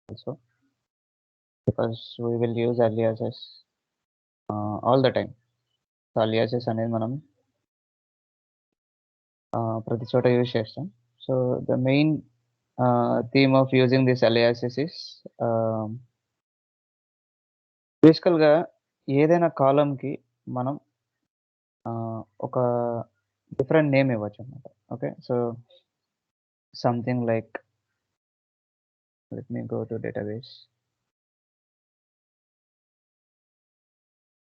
also, because we will use aliases all the time. So aliases అనేది మనం ప్రతి చోట యూజ్ చేస్తాం. So the main theme of using this aliases is బేసికల్గా ఏదైనా కాలంకి మనం ఒక డిఫరెంట్ నేమ్ ఇవ్వచ్చు అనమాట. Okay, so something like let me go to database.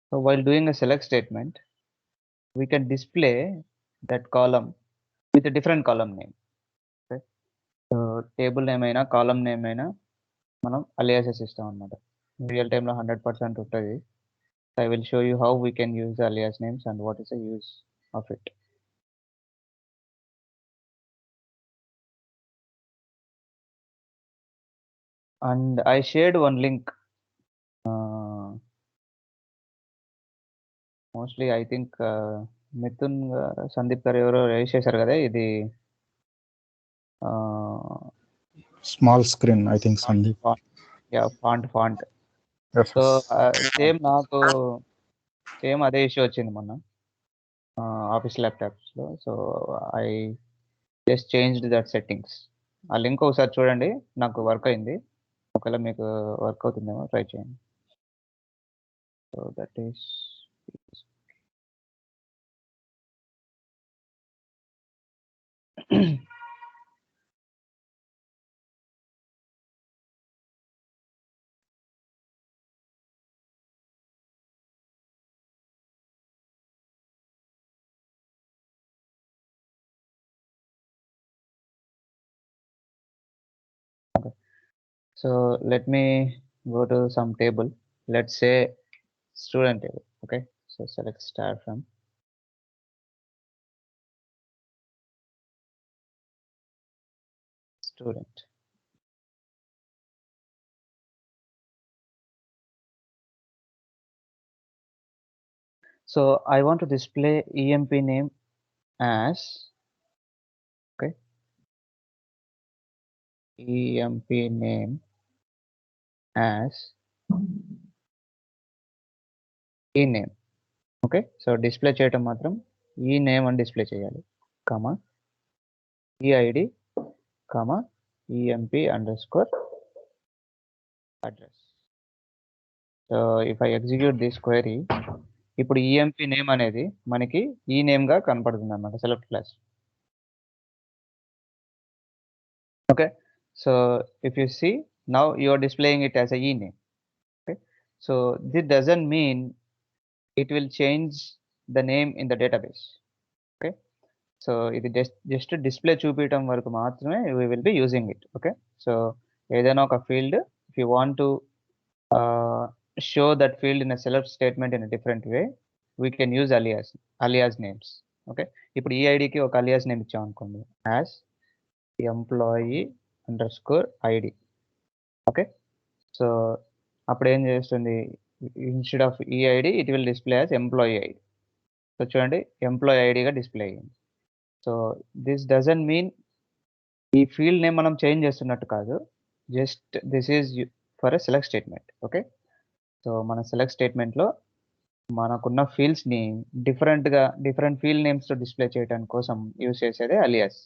So while doing a select statement, we can display that column with a different column name. Okay, so table name అయినా column name అయినా మనం aliases ఇస్తాం అన్నమాట. Real టైంలో 100% ఉంటుంది. I will show you how we can use the alias names and what is the use of it. And I shared one link. Mostly I think Mithun Sandeep గారు ఎవరో rise చేశారు కదా ఇది small screen I think Sandeep. Yeah, font. So same అదే issue వచ్చింది మొన్న office ల్యాప్టాప్స్లో. So I just changed that settings. ఆ లింక్ ఒకసారి చూడండి, నాకు వర్క్ అయింది. ఒకవేళ మీకు వర్క్ అవుతుందేమో ట్రై చేయండి. So that is so let me go to some table. Let's say student table. Okay, so select start from student. So I want to display emp name as, okay, emp name as e name. Okay, so display చేయటం మాత్రం E name అని display చేయాలి, comma EID comma EMP underscore address. So if I execute this query, ఇప్పుడు EMP name అనేది మనకి E నేమ్గా కనపడుతుంది అన్నమాట select clause. Okay, so if you see now you are displaying it as a E name. Okay, so this doesn't mean it will change the name in the database. Okay, so ఇది just display చూపించడం వరకు మాత్రమే we will be using it. Okay, so ఏదైనా ఒక field if you want to show that field in a select statement in a different way, we can use alias names. Okay, ఇప్పుడు ఈ ఐడికి ఒక alias name ఇచ్చాం అనుకోండి, as employee underscore id. Okay, so అప్పుడు ఏం చేస్తుంది, instead of EID it will display as employee ID. So చూడండి, ఎంప్లాయీ ఐడిగా డిస్ప్లే అయ్యింది. సో దిస్ డజంట్ మీన్ ఈ ఫీల్డ్ నేమ్ మనం చేంజ్ చేస్తున్నట్టు కాదు, just this is for a select statement. Okay, so మన సెలెక్ట్ స్టేట్మెంట్లో మనకున్న ఫీల్డ్స్ని డిఫరెంట్ ఫీల్డ్ నేమ్స్తో డిస్ప్లే చేయడానికి కోసం యూజ్ చేసేదే అలియాస్.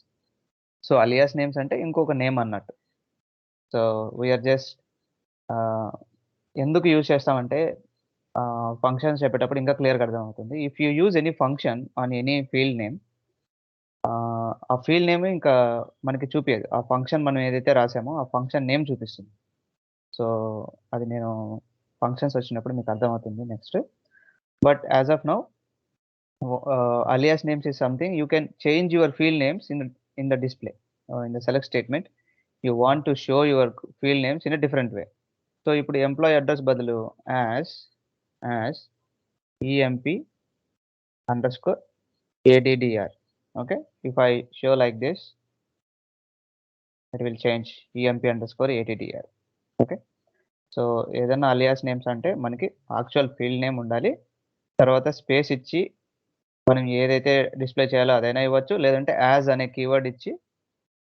సో అలియాస్ నేమ్స్ అంటే ఇంకొక నేమ్ అన్నట్టు. సో వీఆర్ జస్ట్ ఎందుకు యూజ్ చేస్తామంటే ఫంక్షన్స్ చెప్పేటప్పుడు ఇంకా క్లియర్గా అర్థమవుతుంది. If you use any function on any field name, ఆ ఫీల్డ్ నేమ్ ఇంకా మనకి చూపించదు, ఆ ఫంక్షన్ మనం ఏదైతే రాసామో ఆ ఫంక్షన్ నేమ్ చూపిస్తుంది. సో అది నేను ఫంక్షన్స్ వచ్చినప్పుడు మీకు అర్థమవుతుంది next. But as of now alias names is something you can change your field names in the display in the select statement. You want to show your field names in a different way. So ఇప్పుడు employee address బదులు as emp underscore addr. Okay, if I show like this, it will change emp underscore addr. Okay, so ఏదైనా alias names అంటే మనకి actual field name ఉండాలి, తర్వాత space ఇచ్చి మనం ఏదైతే డిస్ప్లే చేయాలో అదైనా ఇవ్వచ్చు, లేదంటే యాజ్ అనే కీవర్డ్ ఇచ్చి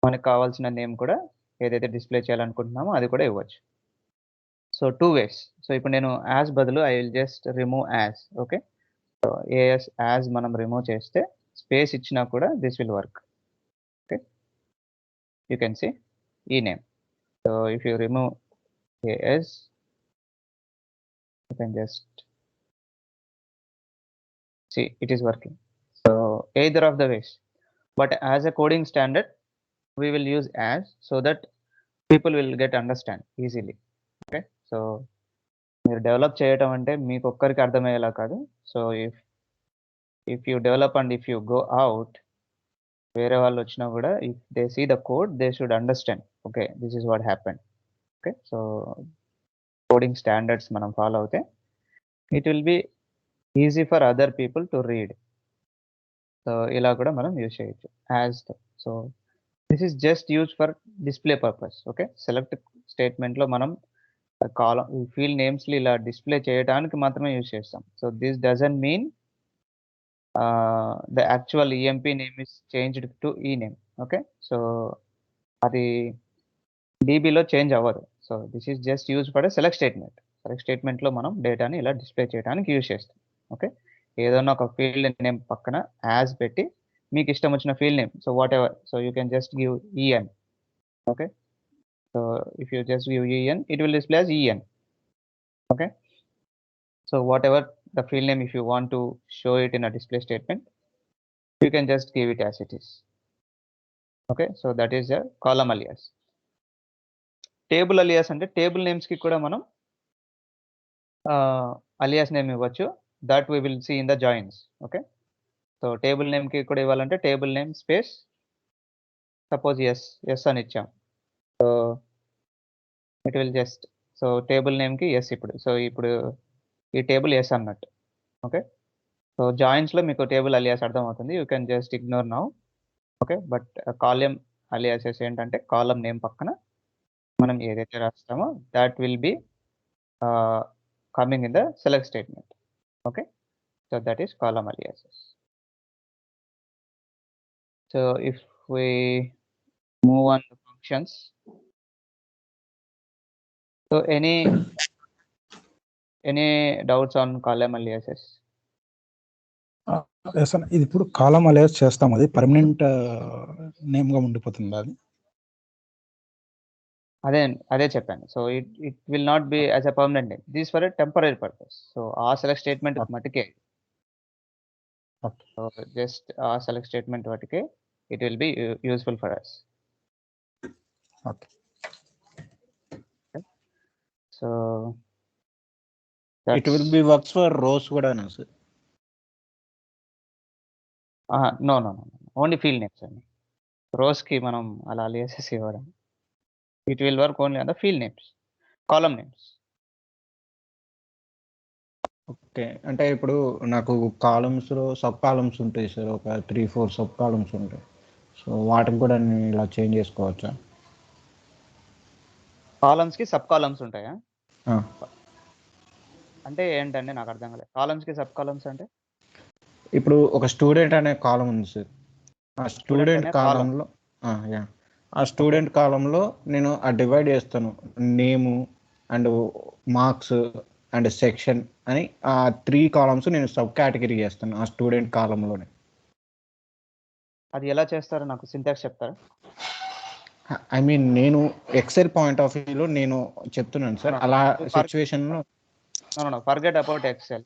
మనకు కావాల్సిన నేమ్ కూడా ఏదైతే డిస్ప్లే చేయాలనుకుంటున్నామో అది కూడా ఇవ్వచ్చు. సో 2 వేస్. సో ఇప్పుడు నేను యాస్ బదులు I will just remove as. Okay. So as మనం రిమూవ్ చేస్తే స్పేస్ ఇచ్చినా కూడా this will work. Okay. You can see E name. So if you remove as, you can just see it is working. So either of the ways, but as a coding standard we will use as, so that people will get understand easily. Okay. So మీరు develop చేయటం అంటే మీకు ఒక్కరికి అర్థమయ్యేలా కాదు. So if you develop and if you go out, వేరే వాళ్ళు వచ్చినా కూడా if they see the code they should understand. Okay, this is what happened. Okay. So coding standards మనం ఫాలో అవుతే it will be easy for other people to read. So ఇలా కూడా మనం use చేయొచ్చు as. So this is just use for display purpose. Okay. Select స్టేట్మెంట్లో మనం కాలం field నేమ్స్లు ఇలా display చేయడానికి మాత్రమే యూజ్ చేస్తాం. So this doesn't mean the actual EMP name is changed to E name. Okay. So అది డీబీలో చేంజ్ అవ్వదు. So this is just use for select statement. Select స్టేట్మెంట్లో మనం డేటాని ఇలా డిస్ప్లే చేయడానికి యూజ్ చేస్తాం. ఓకే. ఏదైనా ఒక ఫీల్డ్ నేమ్ పక్కన యాజ్ పెట్టి మీకు ఇష్టం వచ్చిన field name, so whatever, so you can just give EN. Okay. So if you just give EN it will display as EN. Okay. So whatever the field name, if you want to show it in a display statement, you can just give it as it is. Okay. So that is a column alias. Table alias అంటే table names కి కూడా మనం alias నేమ్ ఇవ్వచ్చు. That we will see in the joins. Okay. So table name కి కూడా ఇవ్వాలంటే table name space suppose S అని ఇచ్చాం. So it will just, so table name కి ఎస్. ఇప్పుడు ఈ టేబుల్ ఎస్ అన్నట్టు. ఓకే. సో జాయిన్స్లో మీకు టేబుల్ అలియాస్ అర్థమవుతుంది. You can just ignore now. Okay. But column aliases ఏంటంటే కాలమ్ నేమ్ పక్కన మనం ఏదైతే రాస్తామో that will be coming in the select statement. Okay. So that is column aliases. So if we move on to functions, so any doubts on column aliases? Yes అన్న, ఇది ఇప్పుడు కాలం అలైజ్ చేస్తాం, అది పర్మనెంట్ నేమ్గా ఉండిపోతుంది అది. అదే చెప్పాను. So it will not be as a permanent name, this for a temporary purpose. So ఆ సెలెక్ట్ స్టేట్మెంట్ మటుకే, సో జస్ట్ ఆ సెలెక్ట్ స్టేట్మెంట్ మటుకే it will be useful for us. Okay. So it will be works for rows కూడా sir? No, only field names అండి. రోస్కి మనం అలా aliases ఇవ్వడం. It will work only on the field names, column names. Okay. అంటే ఇప్పుడు నాకు కాలమ్స్లో sub columns ఉంటాయి సార్, ఒక 3-4 సబ్ కాలమ్స్ ఉంటాయి. సో వాటికి కూడా నేను ఇలా చేంజ్ చేసుకోవచ్చా? కాలమ్స్కి సబ్ కాలమ్స్ ఉంటాయా? అంటే ఏంటంటే నాకు అర్థం కాలేదు. కాలమ్స్కి సబ్ కాలమ్స్ అంటే ఇప్పుడు ఒక స్టూడెంట్ అనే కాలం ఉంది సార్. ఆ స్టూడెంట్ కాలంలో ఆ స్టూడెంట్ కాలంలో నేను డివైడ్ చేస్తాను name and marks and section అని. ఆ 3 కాలమ్స్ నేను సబ్ కేటగిరీ చేస్తాను ఆ స్టూడెంట్ కాలంలోనే. అది ఎలా చేస్తారో నాకు సింటాక్స్ చెప్తారా? ఐ మీన్ నేను ఎక్సెల్ పాయింట్ ఆఫ్ వ్యూలో నేను చెప్తున్నాను సార్. అలా సిచ్యువేషన్లో forget about Excel.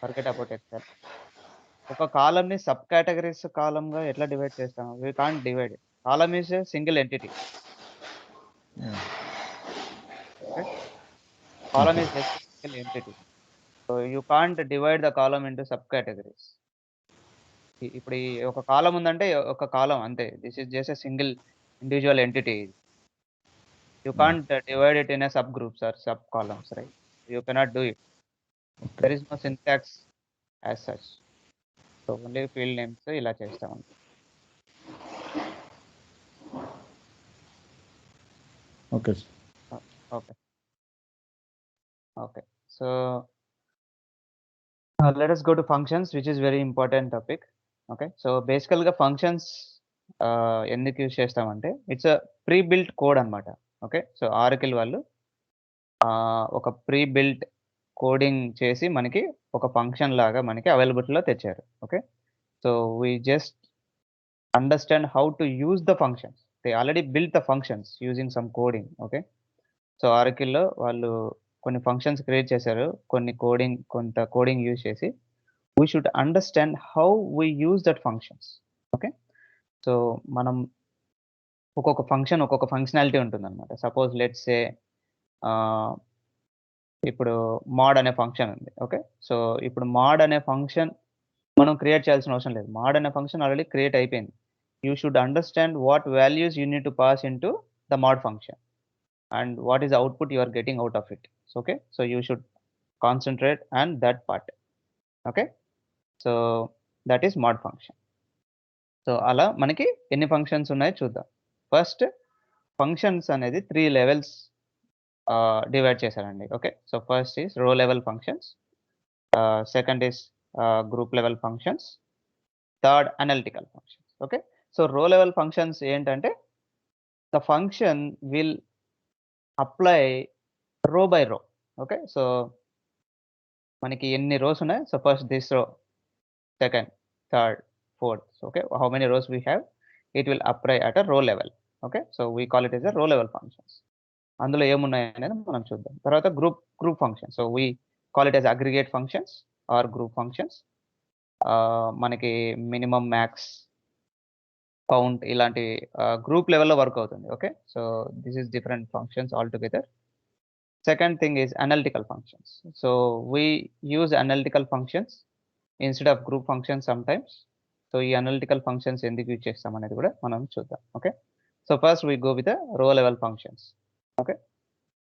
Forget about Excel. ఒక కాలమ్ని సబ్ కేటగిరీస్ కాలమ్గా ఎట్లా డివైడ్ చేస్తాము? We can't divide. Column is a single entity. Column is just a single entity. So you can't divide the column into subcategories. ఇప్పుడు ఈ ఒక కాలం ఉందంటే ఒక కాలం అంతే. This is just a single individual entity. You can't divide it in a sub groups or sub columns, right? You cannot do it. There is no syntax as such. So only field names ఇలా చేస్తామండి. Okay. So let us go to functions, which is very important topic. Okay, so basically the functions ఎందుకు use చేస్తామంటే it's a pre built code అనమాట. Okay. So Oracle వాళ్ళు ఒక pre built coding చేసి మనకి ఒక ఫంక్షన్ లాగా మనకి అవైలబిలిటీలో తెచ్చారు. Okay. So we just understand how to use the functions. They already built the functions using some coding. Okay. So ఆరకిల్‌లో వాళ్ళు కొన్ని ఫంక్షన్స్ క్రియేట్ చేశారు. కొంత కోడింగ్ యూజ్ చేసి we should understand how we use that functions. Okay. So మనం ఒక్కొక్క function ఒక్కొక్క functionality ఉంటుందన్నమాట. సపోజ్ లెట్స్ సే ఆహ్, ఇప్పుడు మోడ్ అనే ఫంక్షన్ ఉంది. ఓకే. సో ఇప్పుడు మోడ్ అనే ఫంక్షన్ మనం క్రియేట్ చేయాల్సిన అవసరం లేదు. మోడ్ అనే ఫంక్షన్ ఆల్రెడీ క్రియేట్ అయిపోయింది. You should understand what values you need to pass into the mode function and what is the output you are getting out of it. Okay. So you should concentrate on that part. Okay. So that is mode function. So అలా మనకి ఎన్ని functions ఉన్నాయో చూద్దాం. First functions అనేది 3 levels divide చేశారండి. Okay. So first is row level functions, second is group level functions, third analytical functions. Okay. So row level functions ఏంటంటే the function will apply row by row. Okay. So మనకి ఎన్ని rows ఉన్నాయి? So first this row, second, third, fourth. Okay. How many rows we have, it will apply at a row level. Okay. So we call it as a row level functions. అందులో ఏమున్నాయనేది మనం చూద్దాం. తర్వాత group functions. So we call it as aggregate functions or group functions. మనకి minimum, max, count ఇలాంటి group లెవెల్‌లో work అవుతుంది. Okay. So this is different functions all together. Second thing is analytical functions. So we use analytical functions instead of group functions sometimes. So ఈ analytical functions ఎందుకు use చేస్తాం అనేది కూడా మనం చూద్దాం. Okay. So first we go with the row level functions. Okay.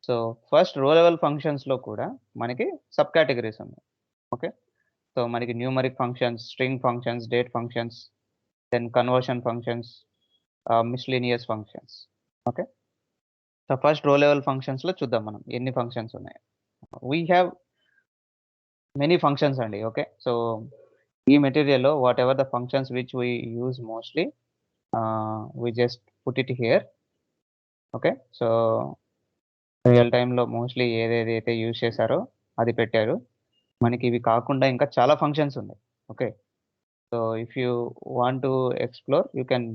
So first row level ఫంక్షన్స్‌లో కూడా మనకి సబ్ కేటగరీస్ ఉన్నాయి. ఓకే. సో మనకి numeric functions, string functions, date functions, then conversion functions, miscellaneous functions. Okay. So first row level ఫంక్షన్స్‌లో చూద్దాం మనం ఎన్ని functions ఉన్నాయో. వి హావ్ మెనీ ఫంక్షన్స్ అండి. ఓకే. సో ఈ మెటీరియల్‌లో whatever the functions which we use mostly we just put it here. Okay. So real టైమ్‌లో mostly ఏదేదైతే యూజ్ చేశారో అది పెట్టారు. మనకి ఇవి కాకుండా ఇంకా చాలా ఫంక్షన్స్ ఉన్నాయి. Okay. So if you want to explore you can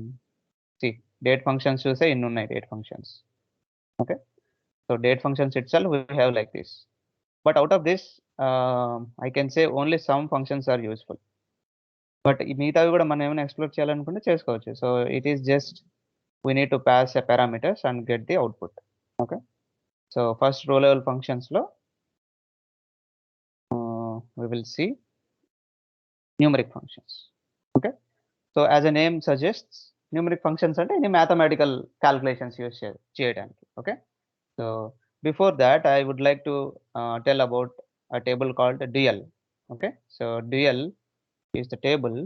see. Date functions చూస్తే ఇన్నున్నాయి date functions. Okay. So date functions itself we have like this. But out of this I can say only some functions are useful. But ఈ మిగతావి కూడా మనం ఏమైనా explore చేయాలనుకుంటే చేసుకోవచ్చు. So it is just we need to pass a parameters and get the output. Okay. So first row level ఫంక్షన్స్‌లో వి will see numeric functions. Okay. So as a name suggests numeric functions అంటే ఇది mathematical calculations use చేయడానికి. Okay. So before that I would like to tell about a table called dual. Okay. So dual is the table.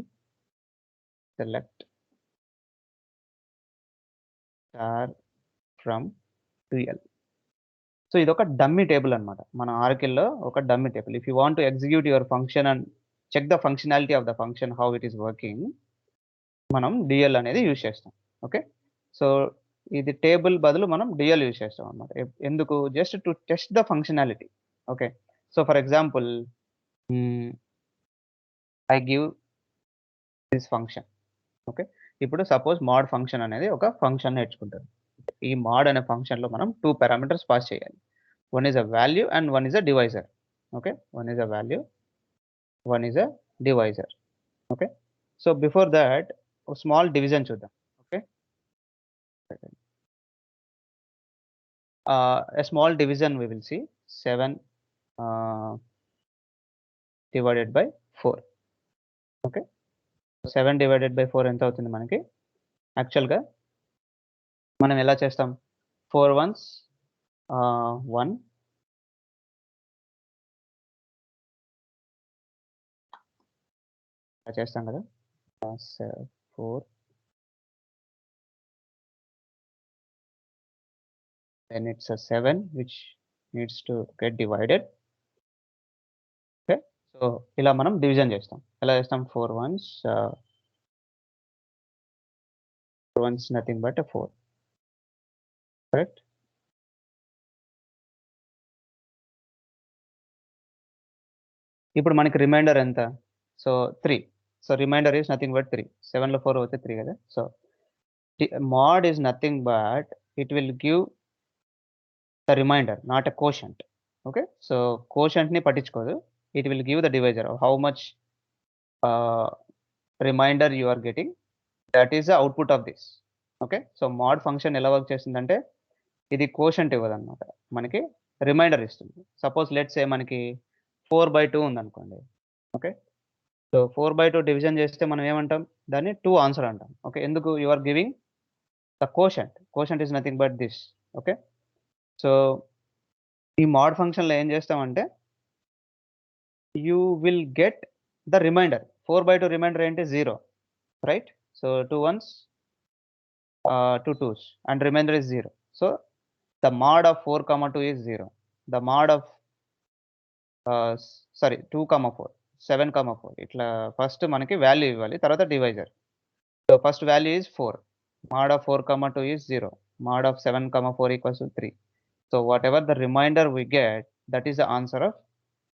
Select star from dual. So ఇదొక dummy table అనమాట. మన ఆర్కిల్‌లో ఒక dummy table. If you want to execute your function and check the functionality of the function how it is working, మనం dual అనేది use చేస్తాం. Okay. So ఇది table బదులు మనం డ్యూయల్ యూజ్ చేస్తాం అనమాట. ఎందుకు? Just to test the functionality. Okay. So for example I give this function. Okay. ఇప్పుడు సపోజ్ మోడ్ ఫంక్షన్ అనేది ఒక ఫంక్షన్ నేర్చుకుంటారు. ఈ మోడ్ అనే ఫంక్షన్‌లో మనం 2 పారామీటర్స్ పాస్ చేయాలి. One is a value and one is a divisor. Okay. One is a value, one is a divisor. Okay. So before thought ఒక స్మాల్ డివిజన్ చూద్దాం. Okay. a small division we will see 7 divided by 4. Okay. 7 divided by 4 ఎంత అవుతుంది మనకి? యాక్చువల్‌గా మనం ఎలా చేస్తాం? 4 once 1 అలా చేస్తాం కదా! 4 then it's a 7 which needs to get divided. Okay. So ఇలా మనం డివిజన్ చేస్తాం. ఎలా చేస్తాం? 4 once one's nothing but a 4. Correct? ఇప్పుడు మనకి రిమైండర్ ఎంత? So 3. So remainder is nothing but 3. 7లో 4 అవుతే 3 కదా. So mod is nothing but it will give the remainder, not a quotient. Okay, so quotient ni పట్టించుకోదు. It will give the divisor of how much remainder you are getting. That is the output of this. Okay, so mod function ఎలా work చేస్తుందంటే ఇది quotient ఇవ్వదన్నమాట, మనకి remainder ఇస్తుంది. Suppose let's సే మనకి 4/2 ఉందనుకోండి. Okay, so 4/2 division చేస్తే మనం ఏమంటాం, దాన్ని 2 ఆన్సర్ అంటాం. ఓకే, ఎందుకు? You are giving the quotient is nothing but this. Okay, so ఈ mod ఫంక్షన్లో ఏం చేస్తామంటే you will get the remainder. 4/2 remainder ఏంటి? 0, right? So 2 ones, 2 2s, and remainder is 0. So the mod of 4, 2 is 0. The mod of 2, 4, 7, 4 ఇట్లా first మనకి value ఇవ్వాలి, తర్వాత divisor. So first value is 4. Mod of 4, 2 is 0. Mod of 7, 4 equals to 3. So whatever the remainder we get, that is the answer of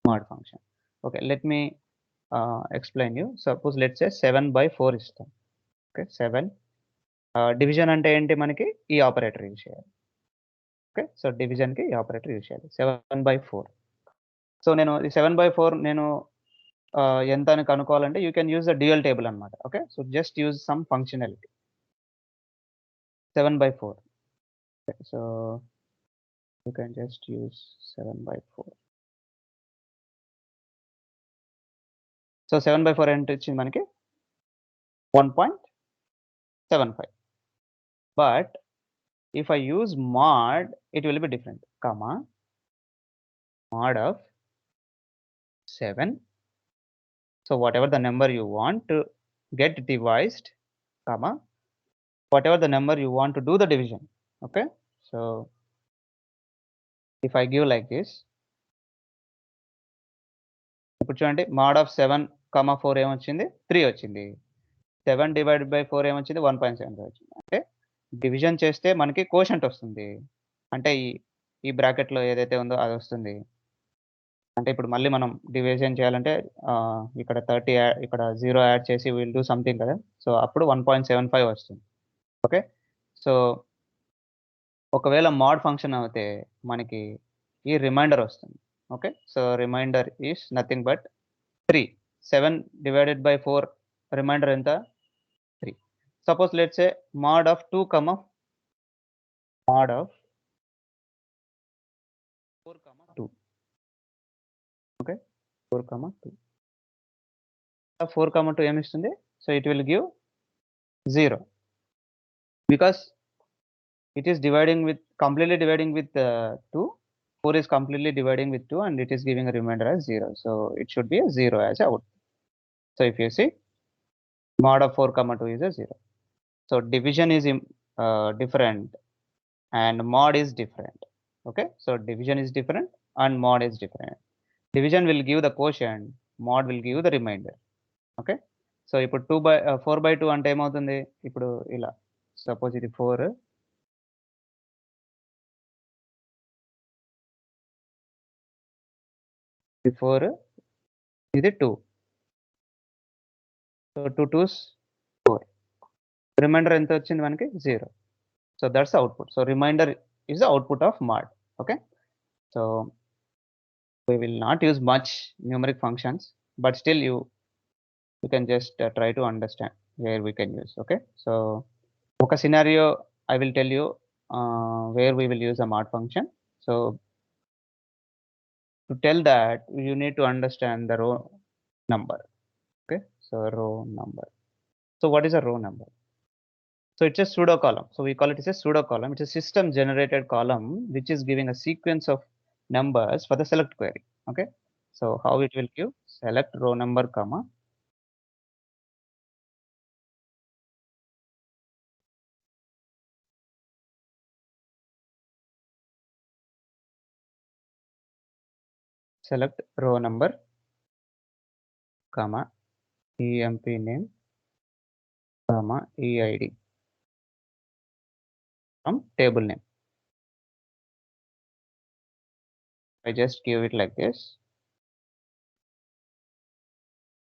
mod function. Okay, let me explain you. Suppose let's say 7/4 ఇస్తాం. Okay, 7 division అంటే ఏంటి? మనకి ఈ operator use చేయాలి. Okay, so డివిజన్కి ఈ operator use చేయాలి. 7/4. So నేను ఈ 7/4 నేను ఎంత అని కనుక్కోవాలంటే you can use the dual table అనమాట. Okay, so just use some functionality. 7/4. Okay, so you can just use 7/4. So 7/4 ఎంత వచ్చింది మనకి? 1.75. But if I use mod, it will be different. Comma, mod of 7. So whatever the number you want to get divised, comma, whatever the number you want to do the division. Okay, so if I give like this, ఇప్పుడు చూడండి, mod of 7, 4 ఏమొచ్చింది? 3 వచ్చింది. 7 divided by 4 ఏమొచ్చింది? 1.75 వచ్చింది. అంటే division చేస్తే మనకి quotient వస్తుంది, అంటే ఈ బ్రాకెట్లో ఏదైతే ఉందో అది వస్తుంది. అంటే ఇప్పుడు మళ్ళీ మనం డివిజన్ చేయాలంటే ఇక్కడ 30 ఇక్కడ 0 యాడ్ చేసి విల్ డూ సంథింగ్ కదా. సో అప్పుడు 1.75 వస్తుంది. ఓకే, సో ఒకవేళ mod ఫంక్షన్ అయితే మనకి ఈ రిమైండర్ వస్తుంది. Okay, so remainder is nothing but 3. 7 divided by 4 remainder ఎంత? 3. Suppose let's say mod of 2, mod of 4, 2. Okay, 4, 2. 4, 2 ఏమి ఇస్తుంది? So it will give 0 because it is completely dividing with 2. 4 is completely dividing with 2 and it is giving a remainder as 0. So it should be a 0 as out. So if you see, mod of 4, 2 is a 0. So division is different and mod is different. Okay, so division is different and mod is different. Division will give the quotient, mod will give the remainder. Okay, so ఇప్పుడు 4/2 అంటే ఏమవుతుంది? ఇప్పుడు ఇలా suppose ఇది 4, ఇది 4, ఇది 2. So 2 2s 4. Remainder ఎంత వచ్చింది మనకి? 0. So that's output. So remainder is the output of mod. Okay, so we will not use much numeric functions, but still you can just try to understand where we can use. Okay, so okay scenario I will tell you where we will use a mod function. So to tell that you need to understand the row number. Okay, so row number. So what is a row number? So it's a pseudo column. So we call it as a pseudo column. It's a system generated column which is giving a sequence of numbers for the select query. Okay, so how it will give? Select row number, comma, select row number, comma, emp name, comma, eid. from table name. I just give it like this.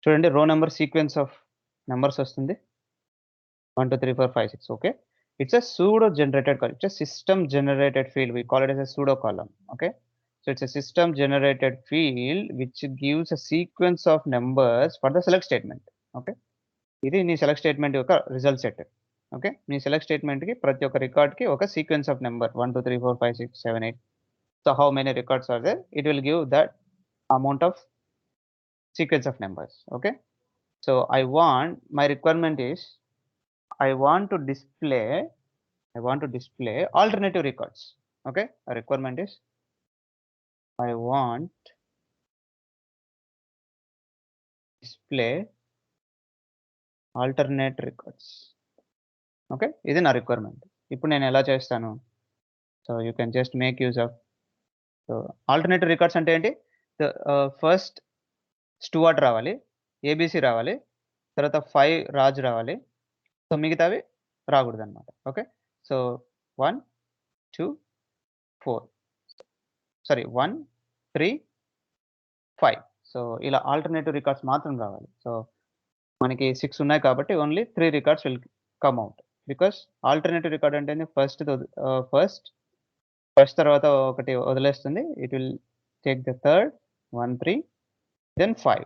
చూడండి row number sequence of numbers వస్తుంది 1 2 3 4 5 6. okay, it's a pseudo generated column. It's a system generated field. We call it as a pseudo column. Okay, so it's a system generated field which gives a sequence of numbers for the select statement. Okay, ఇది నీ select statement యొక్క result set. Okay, నీ select స్టేట్మెంట్కి ప్రతి ఒక్క రికార్డ్కి ఒక sequence of number 1 2 3 4 5 6 7 8. So how many records are there, it will give that amount of sequence of numbers. Okay, so my requirement is I want to display alternative records. Okay, a requirement is I want display alternate records. Okay, ఇది నా requirement. ఇప్పుడు నేను ఎలా చేస్తాను, so you can just make use of. So alternative records అంటే ఏంటి, first Stuart రావాలి, ABC రావాలి, తర్వాత 5 రాజ్ రావాలి, సో మిగతావి రాకూడదు అనమాట. Okay, so 1 2 4 sorry 1 3 5. సో ఇలా ఆల్టర్నేటివ్ రికార్డ్స్ మాత్రం రావాలి. సో మనకి 6 ఉన్నాయి కాబట్టి only 3 records will come out, because alternative record అంటే ఫస్ట్ తర్వాత ఒకటి వదిలేస్తుంది, it will take the third 1 3 then 5.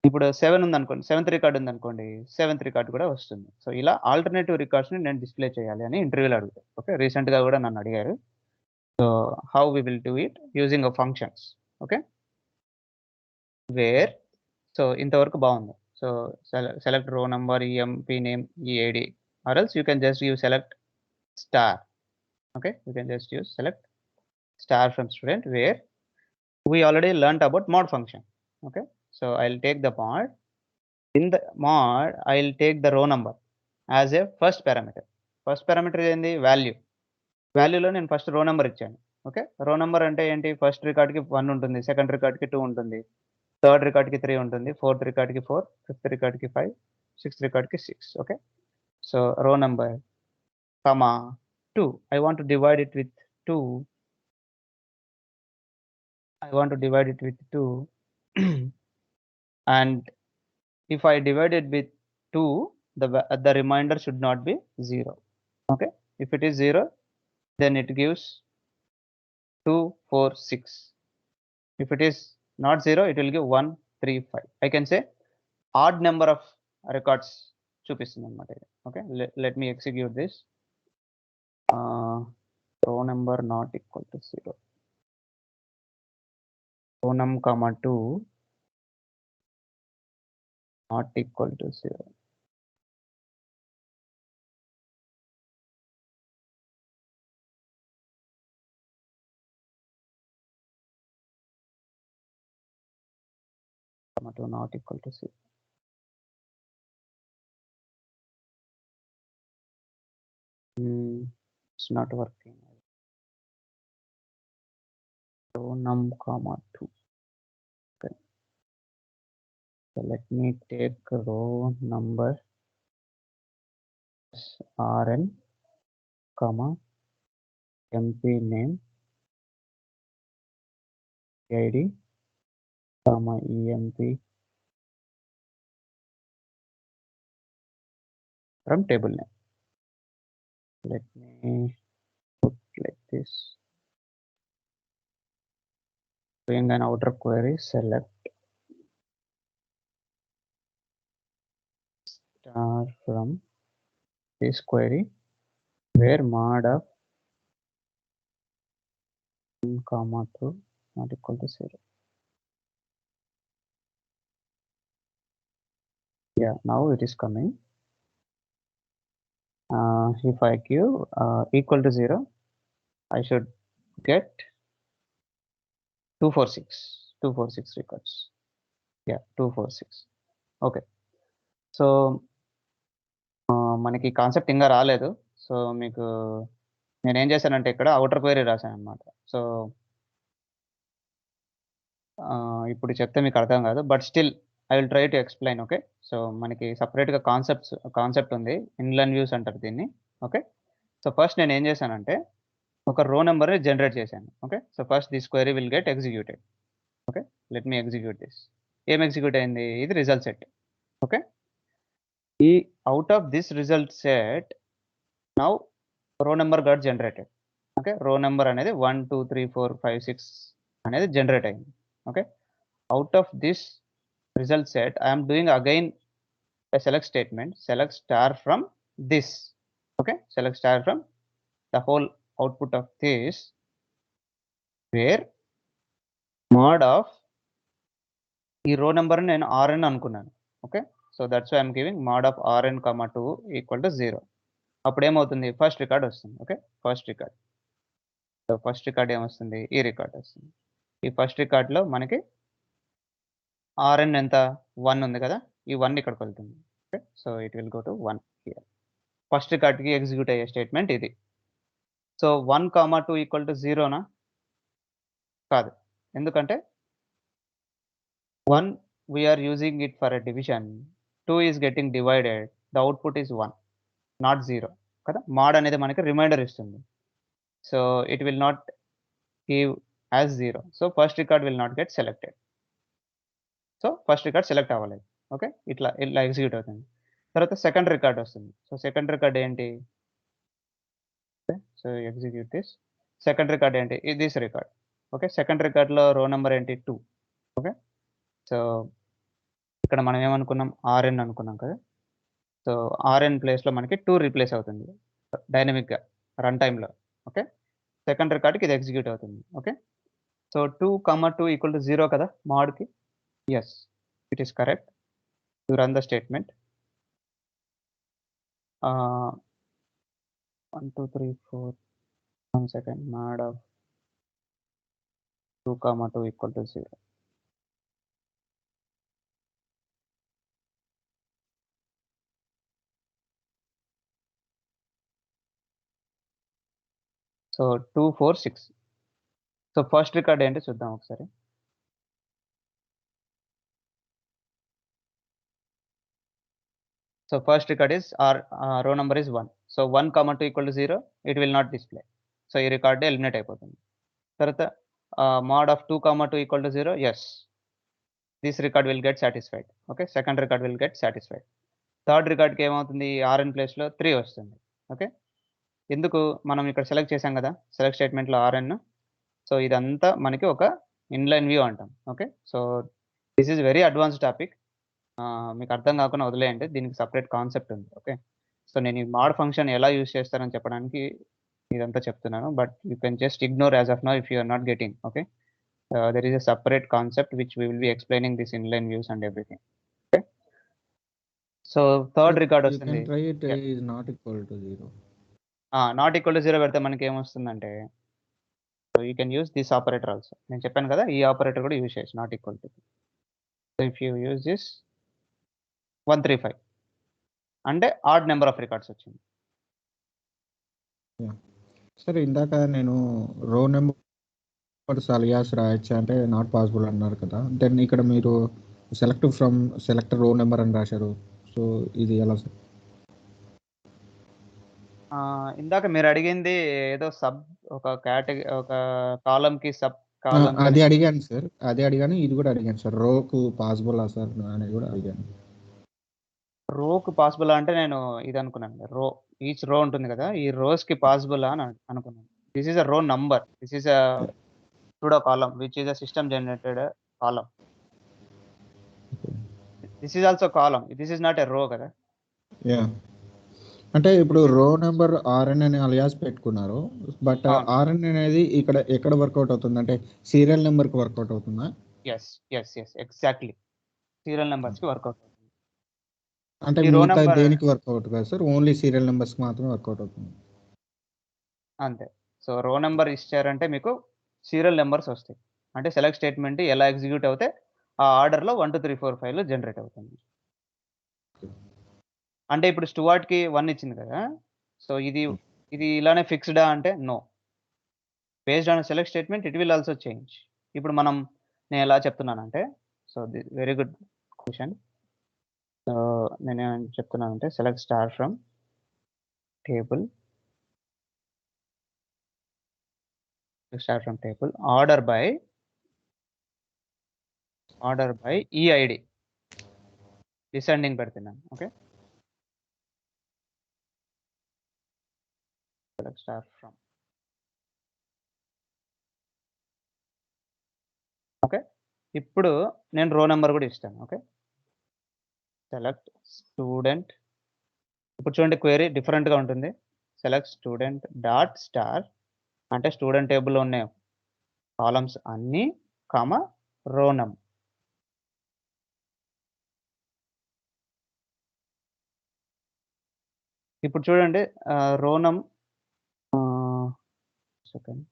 ఇప్పుడు 7 ఉంది అనుకోండి, 7th రికార్డ్ ఉంది అనుకోండి, 7th రికార్డ్ కూడా వస్తుంది. సో ఇలా ఆల్టర్నేటివ్ రికార్డ్స్ని నేను డిస్ప్లే చేయాలి అని ఇంటర్వ్యూలో అడుగుతాను. ఓకే, రీసెంట్గా కూడా నన్ను అడిగారు. So how we will do it using a functions. Okay, where, so ఇంతవరకు బాగుంది. So select row number, EMP name, EID, or else you can just use select star. Okay, you can just use select star from student, where we already learnt about mod function. Okay, so I'll take the mod. In the mod I'll take the row number as a first parameter. First parameter ఏంది, వాల్యూలో నేను first row number ఇచ్చాను. Okay, row number అంటే ఏంటి, first రికార్డ్కి 1 ఉంటుంది, second రికార్డ్కి 2 ఉంటుంది, third రికార్డ్కి 3 ఉంటుంది, fourth రికార్డ్కి 4, ఫిఫ్త్ రికార్డ్కి 5, సిక్స్త్ రికార్డ్కి 6. Okay, so row number comma 2, I want to divide it with 2. And if I divide it with 2, the remainder should not be 0. Okay, if it is 0, then it gives 2 4 6. If it is not 0, it will give 1 3 5. I can say odd number of records చూపిస్తుంది అన్నమాట. Okay, let me execute this. Row number not equal to 0, row num comma 2 not equal to 0. Comma 2 not equal to 0. It's not working. Row num comma 2. Okay, so let me take row number rn comma mp name id comma emp from table name. Let me put like this. Doing an outer query, select star from this query where mod of 1 comma 2 not equal to 0. Yeah, now it is coming. If I give equal to 0, I should get 246 records. Yeah, 246. Okay, so మనకి concept ఇంకా రాలేదు. So మీకు నేనేం చేశానంటే ఇక్కడ outer query రాశాను అనమాట. So ఇప్పుడు చెప్తే మీకు అర్థం కాదు, but still I will try to explain. Okay, so మనకి సపరేట్గా కాన్సెప్ట్ ఉంది, ఇన్లైన్ వ్యూస్ అంటారు దీన్ని. ఓకే, సో ఫస్ట్ నేను ఏం చేశానంటే ఒక రో నెంబర్ని జనరేట్ చేశాను. Okay, so first this query will get executed. Okay, let me execute this. ఏం ఎగ్జిక్యూట్ అయింది? ఇది రిజల్ట్ సెట్. ఓకే, ఈ out of this result set now row number got generated. Okay, row number అనేది 1 2 3 4 5 6 అనేది generate అయింది. Okay, out of this result set I am doing again a select statement, select star from this. Okay, select star from the whole output of this, where mod of ఈ రో number నేను rn అనుకున్నాను. Okay, so that's why I'm giving mod of rn, 2 equal to 0. అప్పుడు ఏమవుతుంది? First record వస్తుంది. Okay, first record. So first record ఏమొస్తుంది? ఈ record వస్తుంది. ఈ ఫస్ట్ రికార్డ్లో మనకి rn ఎంత? 1 ఉంది కదా, ఈ 1 ఇక్కడికి వెళ్తుంది. Okay, so it will go to 1 here. First రికార్డ్కి ఎగ్జిక్యూట్ అయ్యే స్టేట్మెంట్ ఇది. సో 1, 2 ఈక్వల్ టు 0నా? కాదు. ఎందుకంటే 1 we are using it for a division, 2 is getting divided, the output is 1, not 0 కదా. మాడ్ అనేది మనకి రిమైండర్ ఇస్తుంది. So it will not give as 0. So first record will not get selected. So first record select అవ్వలేదు. Okay, ఇట్లా execute అవుతుంది. తర్వాత second record వస్తుంది. So second record ఏంటి? So execute this. Second record ఏంటి? This record. ఓకే, సెకండ్ రికార్డ్లో row number ఏంటి? 2. Okay, so ఇక్కడ మనం ఏమనుకున్నాం? rn అనుకున్నాం కదా. సో rn ప్లేస్లో మనకి 2 రీప్లేస్ అవుతుంది డైనమిక్గా రన్ టైంలో. ఓకే, సెకండ్ రికార్డ్కి ఇది ఎగ్జిక్యూట్ అవుతుంది. ఓకే, సో 2, 2 ఈక్వల్ టు 0 కదా మాడ్కి. Yes, it is correct. You run the statement. 1 2 3 4 1 second, mod of 2, 2 equal to 0. So 2 4 6. So first record ఏంటి చూద్దాం ఒకసారి. So first record is row number is 1. So 1, 2 equal to 0, it will not display. So ఈ record eliminate అయిపోతుంది. తర్వాత mod of 2, 2 equal to 0, yes, this record will get satisfied. Okay, second record will get satisfied. Third రికార్డ్కి ఏమవుతుంది? rn ప్లేస్లో 3 వస్తుంది. Okay, ఎందుకు? మనం ఇక్కడ సెలెక్ట్ చేసాం కదా సెలెక్ట్ స్టేట్మెంట్లో rn. సో ఇదంతా మనకి ఒక ఇన్లైన్ వ్యూ అంటాం. Okay, so this is very advanced topic. మీకు అర్థం కాకుండా వదిలేయండి, దీనికి సపరేట్ కాన్సెప్ట్ ఉంది. ఓకే, సో నేను ఈ మాడ్ ఫంక్షన్ ఎలా యూజ్ చేస్తానని చెప్పడానికి ఇదంతా చెప్తున్నాను. But you can just ignore as of now if you are not getting. Okay, there is a separate concept which we will be explaining this inline views and everything. Okay, so third record వస్తుంది. Not equal to 0. Not equal to 0 పెడితే మనకి ఏమొస్తుందంటే, so you can use this operator also. నేను చెప్పాను కదా ఈ operator కూడా use చేయొచ్చు, not equal to. So if you use this 135 అంటే ఆడ్ నెంబర్ ఆఫ్ రికార్డ్స్ వచ్చింది. సరే, ఇందాక నేను రో నెంబర్ అలియాస్ రాయొచ్చు అంటే నాట్ పాసిబుల్ అన్నారు కదా. దెన్ ఇక్కడ మీరు సెలెక్ట్ రో నెంబర్ అని రాశారు. సో ఇది ఎలా సార్? ఇందాక మీరు అడిగింది ఏదో సబ్ ఒక కేటగిరీ, ఒక కాలంకి సబ్ కాలం. అది అడిగాను సార్, అది అడిగాను, ఇది కూడా అడిగాను సార్. రోకు పాసిబుల్ సార్ అనేది కూడా అడిగాను. రోకు పాసిబుల్ అంటే నేను ఇది అనుకున్నాను, రో ఈచ్ రో ఉంటుంది కదా, ఈ రోస్ కి పాసిబుల్ అని అనుకున్నాను. దిస్ ఈస్ అ రో number, this is a pseudo column which is a system generated column. This is also column, this is not a row కదా. యా, అంటే ఇప్పుడు రో నెంబర్ rn అనే అలియాస్ పెట్టుకున్నారు. But rn అనేది ఇక్కడ ఎక్కడ work out అవుతుంది అంటే సీరియల్ నెంబర్ కి వర్కౌట్ అవుతుందా? Yes yes yes, exactly serial numbers కి వర్కౌట్ అవుతుంది. అంటే మిగతా దేనికి వర్కౌట్ కాదు సార్, ఓన్లీ సీరియల్ నెంబర్స్ మాత్రమే వర్కౌట్ అవుతుంది. అంతే. సో రో నెంబర్ ఇచ్చారంటే మీకు సీరియల్ నెంబర్స్ వస్తాయి. అంటే సెలెక్ట్ స్టేట్మెంట్ ఎలా ఎగ్జిక్యూట్ అవుతే ఆ ఆర్డర్లో 1 2 3 4 5 జనరేట్ అవుతుంది. అంటే ఇప్పుడు స్టూవర్ట్కి 1 ఇచ్చింది కదా, సో ఇది ఇలానే ఫిక్స్డా అంటే no. Based on select statement it will also change. ఇప్పుడు నేను ఎలా చెప్తున్నానంటే, so very good question. So నేను చెప్తున్నానంటే select star from table start from table, order by EID, descending పెడుతున్నాను. Okay, select start from. Okay, ఇప్పుడు నేను రో నెంబర్ కూడా ఇస్తాను. Okay, select student. ఇప్పుడు చూడండి క్వెరీ డిఫరెంట్గా ఉంటుంది. సెలెక్ట్ స్టూడెంట్ డాట్ స్టార్ అంటే స్టూడెంట్ టేబుల్లో ఉన్న కాలమ్స్ అన్నీ కామ రో నెంబర్. ఇప్పుడు చూడండి రో second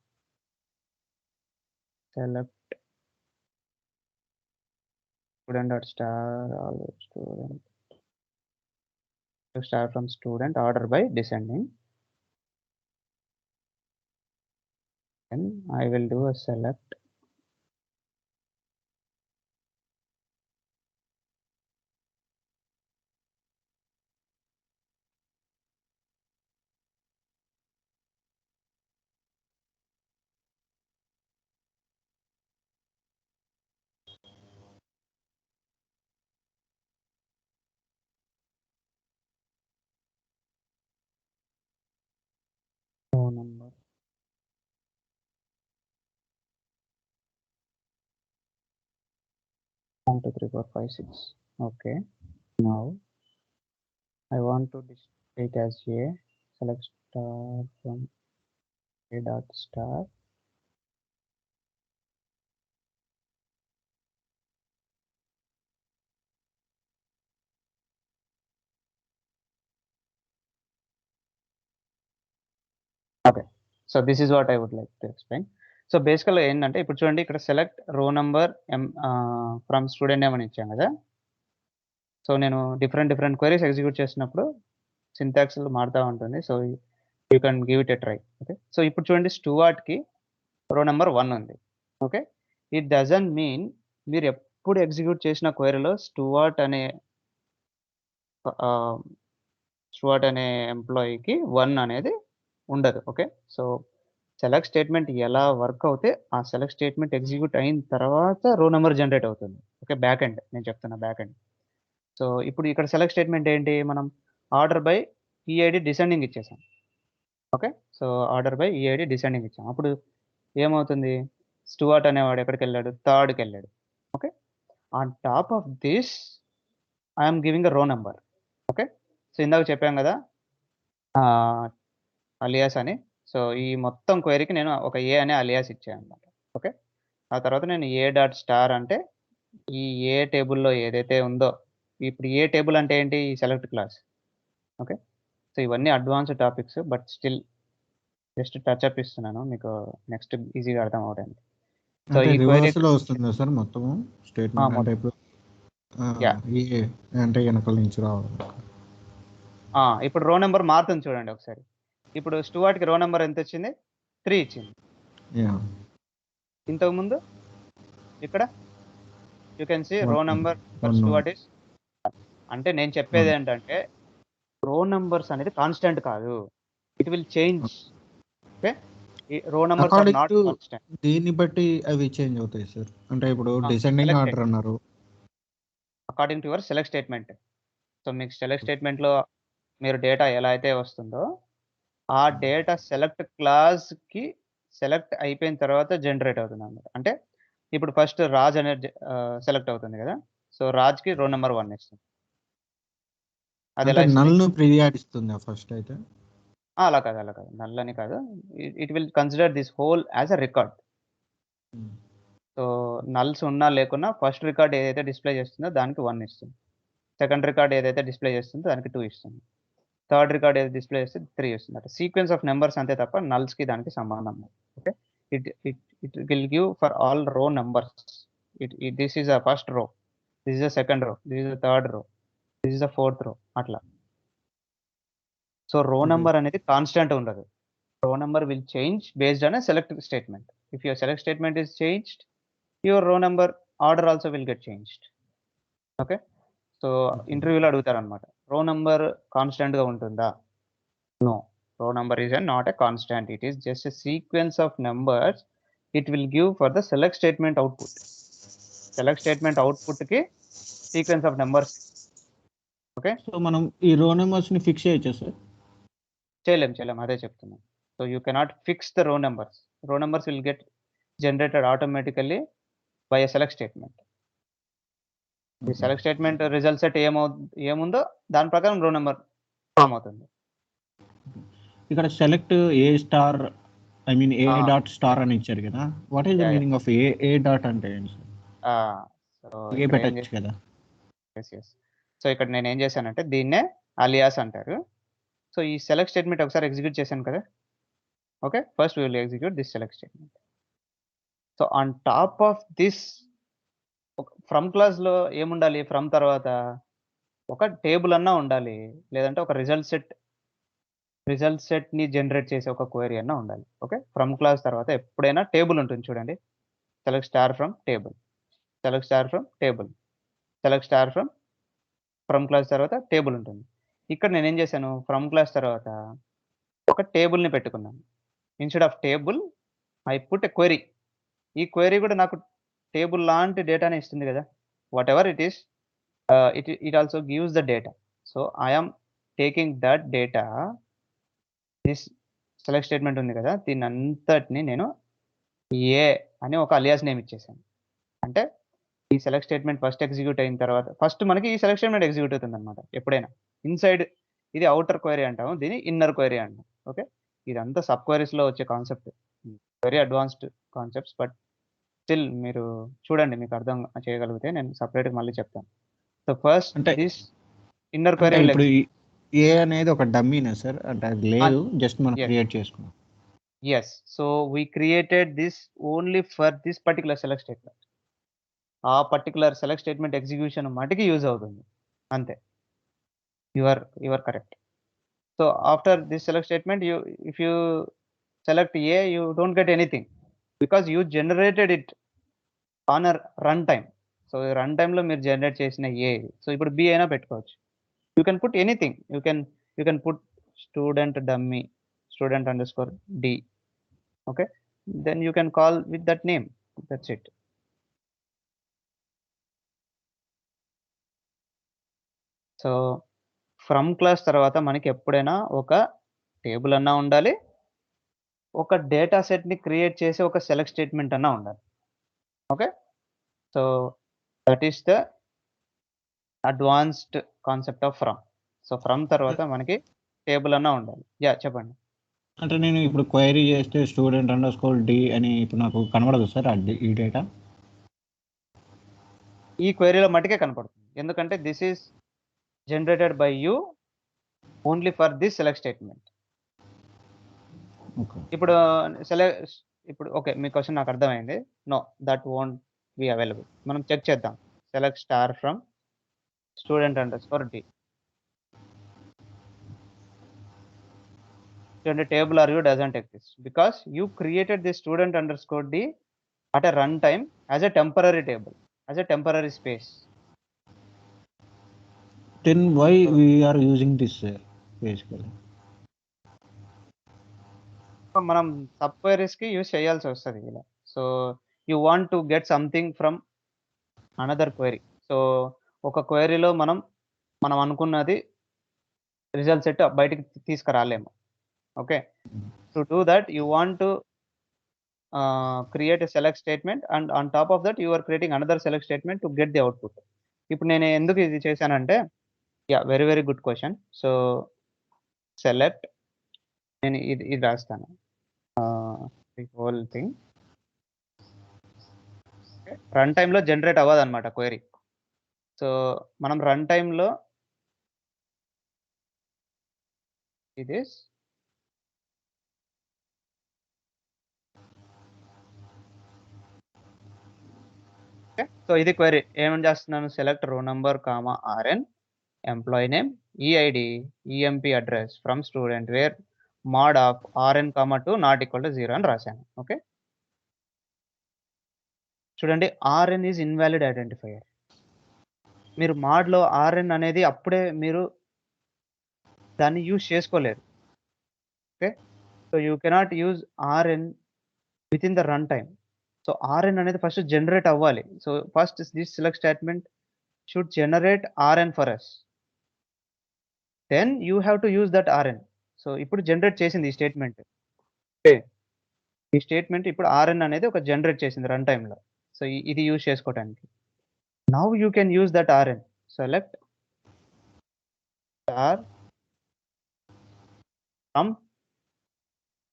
select student dot star all student start from student, order by descending, and I will do a select row number. 1 2 3 4 5 6. Okay, now I want to display it as a select star from a dot star. Okay, so this is what I would like to explain. So బేసికల్గా ఏంటంటే ఇప్పుడు చూడండి ఇక్కడ select రో number from student name అని ఇచ్చాం కదా. So నేను డిఫరెంట్ క్వెరీస్ ఎగ్జిక్యూట్ చేసినప్పుడు సింటాక్స్ మారుతూ ఉంటుంది. So you can give it a try. Okay, so ఇప్పుడు చూడండి స్టూవర్ట్కి రో నెంబర్ 1 ఉంది. ఓకే, ఇట్ డజంట్ మీన్ మీరు ఎప్పుడు ఎగ్జిక్యూట్ చేసిన క్వెరీలో స్టూవర్ట్ అనే ఎంప్లాయీకి 1 అనేది ఉండదు. ఓకే, సో సెలెక్ట్ స్టేట్మెంట్ ఎలా వర్క్ అవుతే ఆ సెలెక్ట్ స్టేట్మెంట్ ఎగ్జిక్యూట్ అయిన తర్వాత రో నెంబర్ జనరేట్ అవుతుంది. ఓకే, బ్యాక్ ఎండ్ నేను చెప్తున్నా బ్యాక్ ఎండ్. సో ఇప్పుడు ఇక్కడ సెలెక్ట్ స్టేట్మెంట్ ఏంటి, మనం ఆర్డర్ బై ఈఐడి డిసెండింగ్ ఇచ్చేసాం. Okay, so order by EID descending ఇచ్చాం. అప్పుడు ఏమవుతుంది, స్టూవర్ట్ అనేవాడు ఎక్కడికి వెళ్ళాడు, థర్డ్కి వెళ్ళాడు. Okay, on top of this I'm giving a రో నెంబర్. ఓకే, సో ఇందాక చెప్పాం కదా అలియాస్ అని. సో ఈ మొత్తం క్వెరీకి నేను ఒక ఏ అనే అలియాస్ ఇచ్చాను అనమాట. ఓకే, ఆ తర్వాత నేను ఏ డాట్ స్టార్ అంటే ఈ ఏ టేబుల్లో ఏదైతే ఉందో, ఇప్పుడు ఏ టేబుల్ అంటే ఏంటి, ఈ సెలెక్ట్ క్లాస్. ఓకే, సో ఇవన్నీ advanced topics, but still just touch up ఇస్తున్నాను మీకు నెక్స్ట్ ఈజీగా అర్థం అవడానికి. సో అంటే ఈ క్వెరీ రివర్స్లో వస్తుందా సార్ మొత్తము స్టేట్మెంట్? అంటే ఇప్పుడు ఈ అంటే వెనకాల నుంచి రావాలి. ఇప్పుడు రో నెంబర్ మారుతుంది చూడండి ఒకసారి. ఇప్పుడు స్టూవర్ట్కి రో నెంబర్ ఎంత వచ్చింది, 3 ఇచ్చింది. ఇంతకుముందు ఇక్కడ you can see row number for Stuart is. అంటే నేను చెప్పేది ఏంటంటే రో నెంబర్స్ అనేది కాన్స్టెంట్ కాదు, it will change. Okay, row numbers are not constant. దీన్ని బట్టి అవి చేంజ్ అవుతాయి సార్. అంటే ఇప్పుడు డిసెండింగ్ ఆర్డర్ అన్నారు, according to your select statement. So మీకు సెలెక్ట్ స్టేట్మెంట్లో మీరు డేటా ఎలా అయితే వస్తుందో ఆ డేటా సెలెక్ట్ క్లాస్కి సెలెక్ట్ అయిపోయిన తర్వాత జనరేట్ అవుతుంది అన్నమాట. అంటే ఇప్పుడు ఫస్ట్ రాజ్ అనేది సెలెక్ట్ అవుతుంది కదా, సో రాజ్కి రో నెంబర్ 1 ఇస్తుంది. అది ఎలా నల్ను ప్రియాడ్ ఇస్తుంది ఫస్ట్ అయితే. అలా కాదు నల్ అని కాదు, it will consider this whole as a record. So nulls ఉన్నా లేకున్నా ఫస్ట్ రికార్డ్ ఏదైతే డిస్ప్లే చేస్తుందో దానికి 1 ఇస్తుంది, సెకండ్ రికార్డ్ ఏదైతే డిస్ప్లే చేస్తుందో దానికి 2 ఇస్తుంది, థర్డ్ రికార్డ్ ఏదైతే డిస్ప్లే చేస్తే 3 వస్తుంది. అంటే సీక్వెన్స్ ఆఫ్ నెంబర్స్ అంతే తప్ప నల్స్కి దానికి సంబంధం లేదు. Okay, it will give for all row numbers. This is a first row, this is a second row, this is a third row, this is a fourth row, అట్లా. So row number అనేది constant ఉండదు. Row number will change based on a select statement. If your select statement is changed, your row number order also will get changed. Okay, so ఇంటర్వ్యూలో అడుగుతారు అనమాట, row number కాన్స్టెంట్గా ఉంటుందా? No, Row number is not a constant. It is just a sequence of numbers. It will give for the select statement output. Select statement output ki sequence of numbers. Okay. So మనం ఈ రో numbers ని fix చేయొచ్చా sir? చేయలేం అదే చెప్తున్నాను. So you cannot fix the row numbers. Row numbers will get generated automatically by a select statement. The select statement result set ఏముందో దాని ప్రకారం రో నెంబర్ ఫామ్ అవుతుంది. ఇక్కడ select A star I mean A dot star అని ఇచ్చారు కదా, what is the meaning of A dot అంటే ఏంటి సార్? ఏ పెట్టచ్చు కదా. సో ఇక్కడ నేను ఏం చేశానంటే దీన్నే అలియాస్ అంటారు. సో ఈ సెలెక్ట్ స్టేట్మెంట్ ఒకసారి ఎగ్జిక్యూట్ చేశాను కదా. Okay, first we will execute this select statement. So on top of this from class లో ఏముండాలి, ఫ్రమ్ తర్వాత ఒక టేబుల్ అన్నా ఉండాలి, లేదంటే ఒక రిజల్ట్ సెట్ ని జనరేట్ చేసే ఒక క్వైరీ అన్నా ఉండాలి. ఓకే, ఫ్రమ్ క్లాస్ తర్వాత ఎప్పుడైనా టేబుల్ ఉంటుంది చూడండి. Select star from table, select star from table, select star from class తర్వాత టేబుల్ ఉంటుంది. ఇక్కడ నేను ఏం చేశాను, ఫ్రమ్ క్లాస్ తర్వాత ఒక టేబుల్ ని పెట్టుకున్నాను. Instead of table I put a query. ఈ క్వైరీ కూడా నాకు టేబుల్ లాంటి డేటాని ఇస్తుంది కదా. What ever it is, it also gives the data. So I'm taking that data. This select statement ఉంది కదా, దీని అంతటిని నేను ఏ అని ఒక అలియాస్ నేమ్ ఇచ్చేసాను. అంటే ఈ సెలెక్ట్ స్టేట్మెంట్ ఫస్ట్ ఎగ్జిక్యూట్ అయిన తర్వాత ఫస్ట్ మనకి ఈ సెలెక్ట్ స్టేట్మెంట్ ఎగ్జిక్యూట్ అవుతుంది అనమాట. ఎప్పుడైనా ఇన్సైడ్ ఇది అవుటర్ క్వైరీ అంటాము, దీన్ని ఇన్నర్ క్వైరీ అంటాం. ఓకే, ఇదంతా సబ్ క్వైరీస్ లో వచ్చే concept, very advanced concepts. But still మీరు చూడండి, మీకు అర్థం చేయగలిగితే నేను సపరేట్గా మళ్ళీ చెప్తాను. So first this inner query. ఇప్పుడు ఏ అనేది ఒక డమ్మీనా సార్? అంటే అది లేదు, జస్ట్ మనం క్రియేట్ చేసుకున్నాం. yes, so we created this only for this particular select statement. ఆ పర్టికులర్ సెలెక్ట్ స్టేట్మెంట్ ఎగ్జిక్యూషన్ మటుకి యూజ్ అవుతుంది అంతే. You are correct. So after this select statement if you select a you don't get anything because you generated it on a run time. So run టైంలో మీరు generate చేసిన ఏ, so ఇప్పుడు B అయినా పెట్టుకోవచ్చు. You can put anything. You can put student dummy, student underscore D. Okay, then you can call with that name. That's it. So from class తర్వాత మనకి ఎప్పుడైనా ఒక టేబుల్ అన్నా ఉండాలి, ఒక డేటా సెట్ని క్రియేట్ చేసి ఒక సెలెక్ట్ స్టేట్మెంట్ అన్నా ఉండాలి. Okay, so that is the advanced concept of from. So from తర్వాత మనకి టేబుల్ అన్నా ఉండాలి. యా చెప్పండి. అంటే నేను ఇప్పుడు క్వైరీ చేస్తే స్టూడెంట్ అండర్స్కోర్ డి అని ఇప్పుడు నాకు కనబడదు సార్ ఈ డేటా? ఈ క్వైరీలో మటుకే కనపడుతుంది, ఎందుకంటే this is generated by you only for this select statement. ఇప్పుడు ఓకే, మీ క్వశ్చన్ నాకు అర్థమైంది. No, that won't be available. మనం చెక్ చేద్దాం. Select star from student underscore D. చూడండి, table or view doesn't exist because you created the student underscore D at a runtime as a temporary table, as a temporary space. Then why we are using this basically? మనం subqueries కి use చేయాల్సి వస్తుంది ఇలా. So you want to get something from another query. So ఒక క్వైరీలో మనం అనుకున్నది result set బయటికి తీసుకురాలేము. Okay, to do that you want to create a select statement, and on top of that you are creating another select statement to get the output. ఇప్పుడు నేను ఎందుకు ఇది చేశానంటే, yeah very good question. So select, నేను ఇది రాస్తాను the whole thing. Run టైంలో generate అవ్వదు అనమాట క్వైరీ. సో మనం రన్ టైంలో ఇది సో ఇది క్వైరీ ఏమని చేస్తున్నాను, select row number comma RN, employee name, EID, EMP address from student where mod of RN comma 2 not equal to 0 అని రాశాను. ఓకే, చూడండి, ఆర్ఎన్ ఈజ్ ఇన్వాలిడ్ ఐడెంటిఫైయర్. మీరు మోడ్లో ఆర్ఎన్ అనేది అప్పుడే మీరు దాన్ని యూజ్ చేసుకోలేరు. Okay, so you cannot use rn within the runtime. So rn అనేది first generate అవ్వాలి. So first this select statement should generate rn for us. Then you have to use that rn. So ఇప్పుడు generate చేసింది ఈ statement. Okay, ఈ statement ఇప్పుడు rn అనేది ఒక generate చేసింది రన్ టైంలో. సో ఇది యూజ్ చేసుకోవడానికి. Now you can use that rn. Select star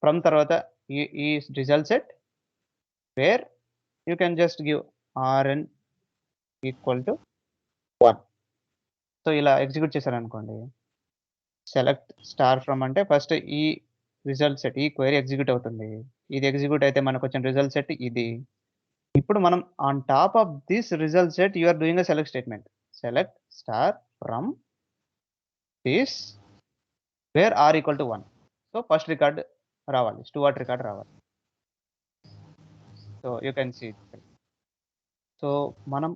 from తర్వాత ఈ result set where you can just give rn equal to 1. So ఇలా ఎగ్జిక్యూట్ చేశారనుకోండి, సెలెక్ట్ స్టార్ ఫ్రమ్ అంటే ఫస్ట్ ఈ రిజల్ట్ సెట్, ఈ క్వైరీ ఎగ్జిక్యూట్ అవుతుంది. ఇది ఎగ్జిక్యూట్ అయితే మనకు వచ్చిన రిజల్ట్ సెట్ ఇది. ఇప్పుడు మనం on top of this result set you are doing a select statement. Select star from this where R equal to 1. So first record రావాలి, స్టూవర్ట్ రికార్డ్ రావాలి. So you can see. So మనం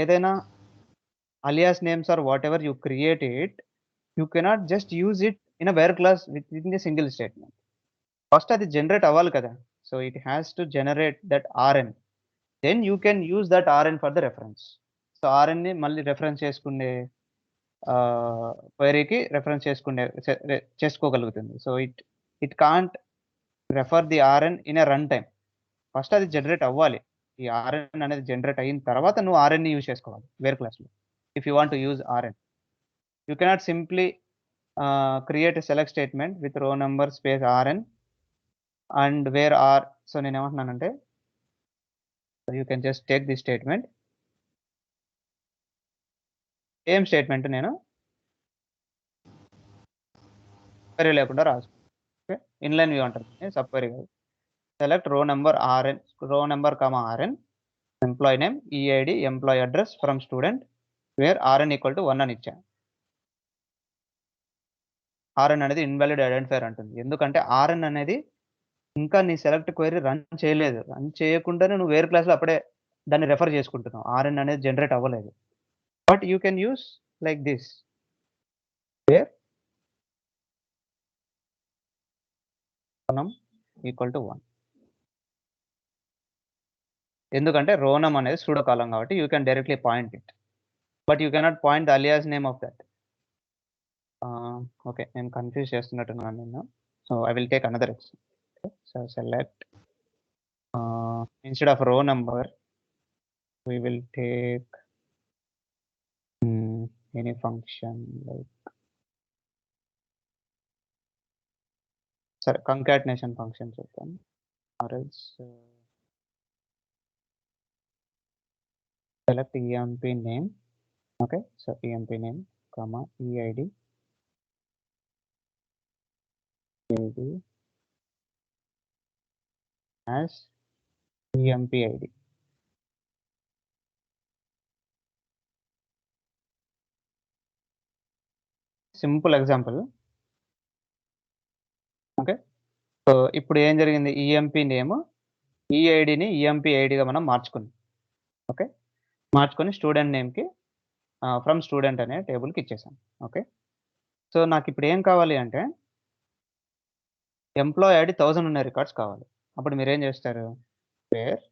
ఏదైనా alias names or whatever you create it, you cannot just use it in a where class within a single statement. First అది generate అవ్వాలి కదా. So it has to generate that rn. Then you can use that rn for the reference. So rn ని మళ్ళీ reference చేసుకునే క్వైరీకి reference చేసుకోగలుగుతుంది. So it can't refer the rn in a run time. First అది generate అవ్వాలి. ఈ rn అనేది generate అయిన తర్వాత నువ్వు rn ని యూజ్ చేసుకోవాలి వేర్ క్లాస్లో. If you want to use rn, you cannot simply create a select statement with row number space rn and where r. So నేను ఏమంటున్నానంటే, you can just take this statement, same statement నేను query లేకుండా రాసు. Okay, inline view అంటారు, subquery కాదు. Select row number rn, row number comma rn, employee name eid, employee address from student where rn equal to 1 అని ఇచ్చాను. rn అనేది invalid identifier అంటుంది. ఎందుకంటే rn అనేది ఇంకా నీ సెలెక్ట్ క్వైరీ రన్ చేయలేదు. రన్ చేయకుండానే నువ్వు వేరే క్లాస్లో అప్పుడే దాన్ని రెఫర్ చేసుకుంటున్నావు. rn అనేది జనరేట్ అవ్వలేదు. But you can use like this wear equal to 1. ఎందుకంటే రోనం అనేది సూడో కాలం కాబట్టి you can directly point it, but you cannot point the alias name of that. Okay, నేను కన్ఫ్యూజ్ చేస్తున్నట్టున్నాను నేను. So I will take another example. So select instead of row number we will take any function like concatenation function check, or else select emp name. Okay, so emp name comma eid as emp id. Simple example. Okay, so ఇప్పుడు ఏం జరిగింది, EMP name ఈఐడిని EMP ఐడిగా మనం మార్చుకున్నాం. Okay, మార్చుకొని student నేమ్కి from student అనే టేబుల్కి ఇచ్చేసాం. Okay, so నాకు ఇప్పుడు ఏం కావాలి అంటే ఎంప్లాయీ ఐడి 1000 ఉన్న రికార్డ్స్ కావాలి. అప్పుడు మీరు ఏం చేస్తారు, వేర్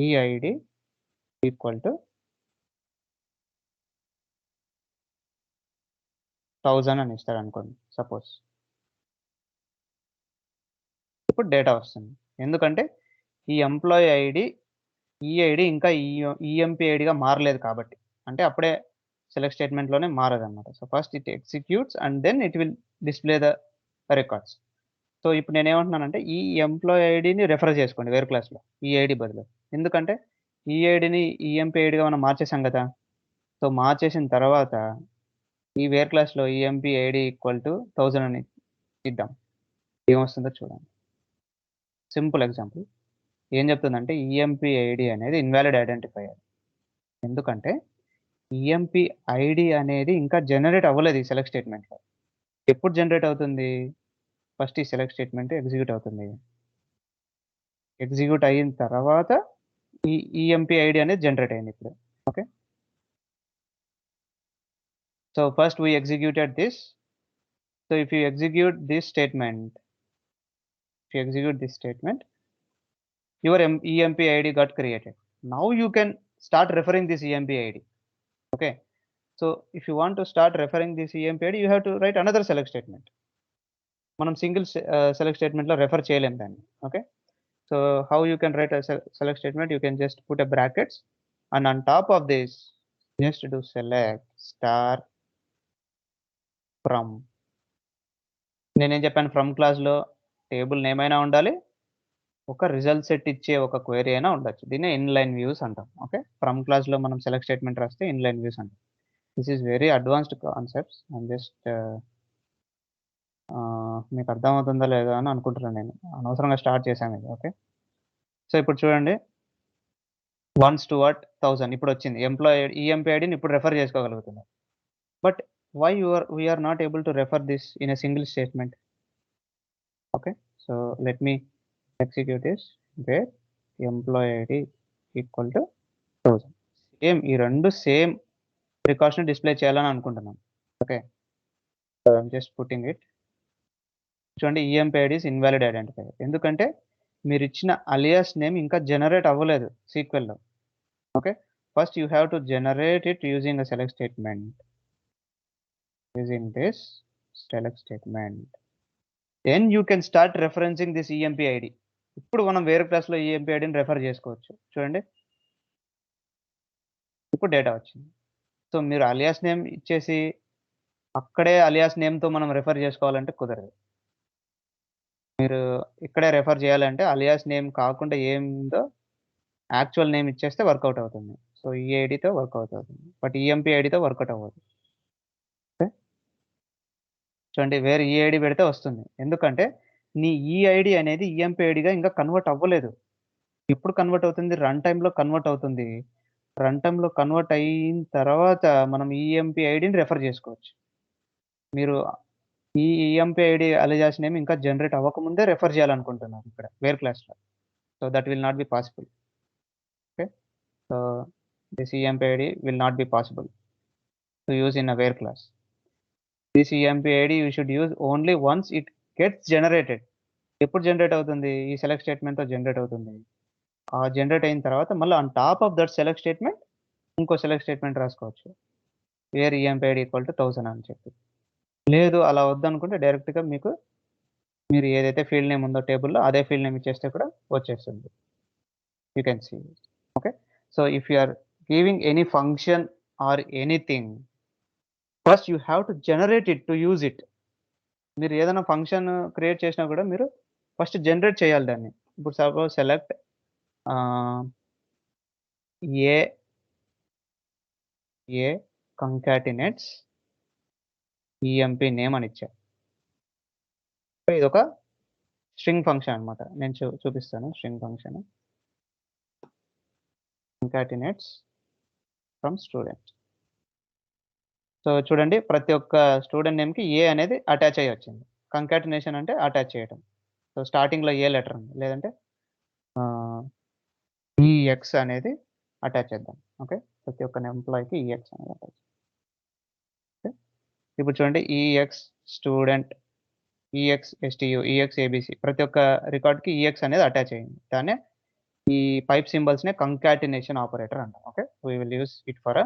ఈఐడి ఈక్వల్ టు 1000 అని ఇస్తారు అనుకోండి సపోజ్. ఇప్పుడు డేటా వస్తుంది, ఎందుకంటే ఈ ఎంప్లాయీ ఐడి ఈఐడి ఇంకా ఈఎంపీ ఐడిగా మారలేదు కాబట్టి, అంటే అప్పుడే సెలెక్ట్ స్టేట్మెంట్లోనే మారదు అనమాట. So first it executes and then it will display the records. So ఇప్పుడు నేను ఏమంటున్నానంటే ఈ ఎంప్లాయీ ఐడిని రెఫర్ చేసుకోండి వేరే క్లాస్లో ఈఐడి బదులు, ఎందుకంటే ఈఐడిని ఈఎంపీ ఐడిగా మనం మార్చేసాం కదా. సో మార్చేసిన తర్వాత ఈ వేర్ క్లాస్లో ఈఎంపీ ఐడి ఈక్వల్ టు 1000 అని ఇద్దాం, ఏమొస్తుందో చూడండి. సింపుల్ ఎగ్జాంపుల్ ఏం చెప్తుందంటే ఈఎంపీ ఐడి అనేది ఇన్వాలిడ్ ఐడెంటిఫైయర్. ఎందుకంటే ఈఎంపీ ఐడి అనేది ఇంకా జనరేట్ అవ్వలేదు ఈ సెలెక్ట్ స్టేట్మెంట్లో. ఎప్పుడు జనరేట్ అవుతుంది, ఫస్ట్ ఈ సెలెక్ట్ స్టేట్మెంట్ ఎగ్జిక్యూట్ అవుతుంది. ఎగ్జిక్యూట్ అయిన తర్వాత ఈ ఈఎంపీ ఐడి అనేది జనరేట్ అయింది ఇప్పుడు. Okay, so first we executed this So if you execute this statement, your EMP ID got created. Now you can start referring this EMP ID. Okay. So if you want to start referring this EMP ID, you have to write another select statement. మనం single select statement లో refer చేయలేం దాన్ని. Okay. So how you can write a select statement, you can just put a brackets and on top of this just do select star from. నేనేం చెప్పాను, from క్లాస్లో table name అయినా ఉండాలి, ఒక result set ఇచ్చే ఒక క్వెరీ అయినా ఉండొచ్చు. దీన్ని ఇన్లైన్ వ్యూస్ అంటాం. ఓకే. ఫ్రమ్ క్లాస్లో మనం సెలెక్ట్ స్టేట్మెంట్ రాస్తే ఇన్లైన్ వ్యూస్ అంటాం. This is very advanced concepts. And just మీకు అర్థమవుతుందా లేదా అని అనుకుంటున్నాను. నేను అనవసరంగా స్టార్ట్ చేశాను ఇది. ఓకే. సో ఇప్పుడు చూడండి, 1 స్టూవర్ట్ 1000 ఇప్పుడు వచ్చింది. ఎంప్లాయీ ఈఎంపీ ఐడిని ఇప్పుడు రెఫర్ చేసుకోగలుగుతుంది. But why we are not able to refer this in a single statement? Okay. So let me execute this where employee ID equal to 1000. Same ఈ రెండు సేమ్ రికార్డ్స్ని డిస్ప్లే చేయాలని అనుకుంటున్నాను. Okay. So I'm just putting it. చూడండి, EMP ID is invalid identifier. ఎందుకంటే మీరు ఇచ్చిన alias name ఇంకా జనరేట్ అవ్వలేదు సీక్వెల్లో. Okay. First you have to generate it using a select statement. Using this select statement then you can start referencing this EMP ID. ఇప్పుడు మనం వేరే క్లాస్లో ఈఎంపీ ఐడిని రెఫర్ చేసుకోవచ్చు. చూడండి, ఇప్పుడు డేటా వచ్చింది. సో మీరు అలియాస్ నేమ్ ఇచ్చేసి అక్కడే అలియాస్ నేమ్తో మనం రెఫర్ చేసుకోవాలంటే కుదరదు. మీరు ఇక్కడే రెఫర్ చేయాలంటే అలియాస్ నేమ్ కాకుండా ఏముందో యాక్చువల్ నేమ్ ఇచ్చేస్తే వర్కౌట్ అవుతుంది. సో ఈ ఐడితో వర్కౌట్ అవుతుంది, బట్ ఈఎంపీ ఐడితో వర్కౌట్ అవ్వదు. చూడండి, వేరే ఈ ఐడి పెడితే వస్తుంది. ఎందుకంటే నీ ఈ ఐడి అనేది ఈఎంపీ ఐడిగా ఇంకా కన్వర్ట్ అవ్వలేదు. ఎప్పుడు కన్వర్ట్ అవుతుంది? రన్ టైంలో కన్వర్ట్ అవుతుంది. రన్ టైంలో కన్వర్ట్ అయిన తర్వాత మనం ఈఎంపీ ఐడిని రెఫర్ చేసుకోవచ్చు. మీరు ఈ ఈఎంపీ ఐడి అలియాస్ నేమ్ ఇంకా జనరేట్ అవ్వకముందే రెఫర్ చేయాలనుకుంటున్నారు ఇక్కడ వేర్ క్లాస్లో. So that will not be possible. Okay. So this EMP ID will not be possible to use in a where class. This EMP ID you should use only once it gets generated. ఎప్పుడు generate అవుతుంది? ఈ select స్టేట్మెంట్తో generate అవుతుంది. ఆ generate అయిన తర్వాత మళ్ళీ on top of that select statement ఇంకో select statement రాసుకోవచ్చు, where EMP ID equal to 1000 అని చెప్పి. లేదు అలా వద్దనుకుంటే డైరెక్ట్గా మీరు ఏదైతే ఫీల్డ్ నేమ్ ఉందో టేబుల్లో అదే ఫీల్డ్ నేమ్ ఇచ్చేస్తే కూడా వచ్చేస్తుంది. You can see. Okay. So if you are giving any function or anything, first you have to generate it to use it. మీరు ఏదైనా ఫంక్షన్ క్రియేట్ చేసినా కూడా మీరు ఫస్ట్ జనరేట్ చేయాలి దాన్ని. ఇప్పుడు suppose select a concatenates EMP name అని ఇచ్చా. ఇది ఒక స్ట్రింగ్ ఫంక్షన్ అనమాట. నేను చూపిస్తాను string function. Concatenates from student. So చూడండి, ప్రతి ఒక్క స్టూడెంట్ నేమ్కి ఏ అనేది అటాచ్ అయ్యి వచ్చింది. కంకాటినేషన్ అంటే అటాచ్ చేయడం. సో స్టార్టింగ్లో ఏ లెటర్ ఉంది, లేదంటే ఈఎక్స్ అనేది అటాచ్ చేద్దాం. ఓకే. ప్రతి ఒక్క ఎంప్లాయీకి ఈఎక్స్ అనేది అటాచ్. ఓకే. ఇప్పుడు చూడండి, EX student, EX STU, EX ABC, ప్రతి ఒక్క రికార్డ్కి ఈఎక్స్ అనేది అటాచ్ అయ్యింది. దాన్నే ఈ పైప్ సింబల్స్నే కంకాటినేషన్ ఆపరేటర్ అంటాం. Okay. We will use it for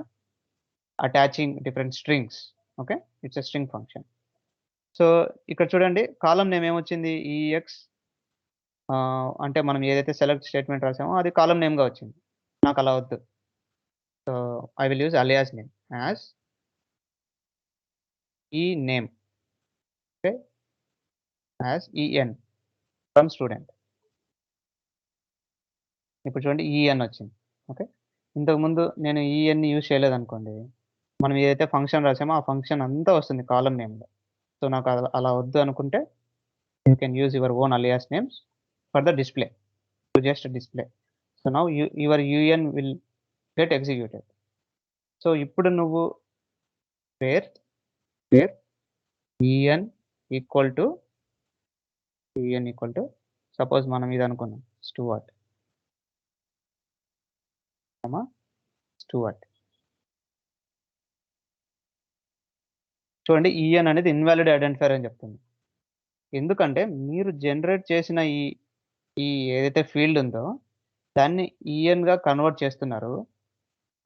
attaching different strings. Okay. It's a string function. So ఇక్కడ చూడండి, కాలం నేమ్ ఏమొచ్చింది? ఈఎక్స్ అంటే మనం ఏదైతే సెలెక్ట్ స్టేట్మెంట్ రాసామో అది కాలం నేమ్గా వచ్చింది. నాకు అలా వద్దు. So I will use alias name as E name. Okay. As EN from student. ఇప్పుడు చూడండి, ఈఎన్ వచ్చింది. ఓకే. ఇంతకుముందు నేను ఈఎన్ని యూజ్ చేయలేదనుకోండి, మనం ఏదైతే ఫంక్షన్ రాసామో ఆ ఫంక్షన్ అంతా వస్తుంది కాలం నేమ్లో. సో నాకు అలా వద్దు అనుకుంటే you can use your own alias names for the display, to just display. So now your UN will get executed. So ఇప్పుడు నువ్వు where EN equal to suppose మనం ఇది అనుకున్నాం, స్టూవర్ట్. చూడండి ఈఎన్ అనేది ఇన్వాలిడ్ ఐడెంటిఫైర్ అని చెప్తుంది. ఎందుకంటే మీరు జనరేట్ చేసిన ఈ ఏదైతే ఫీల్డ్ ఉందో దాన్ని ఈఎన్గా కన్వర్ట్ చేస్తున్నారు.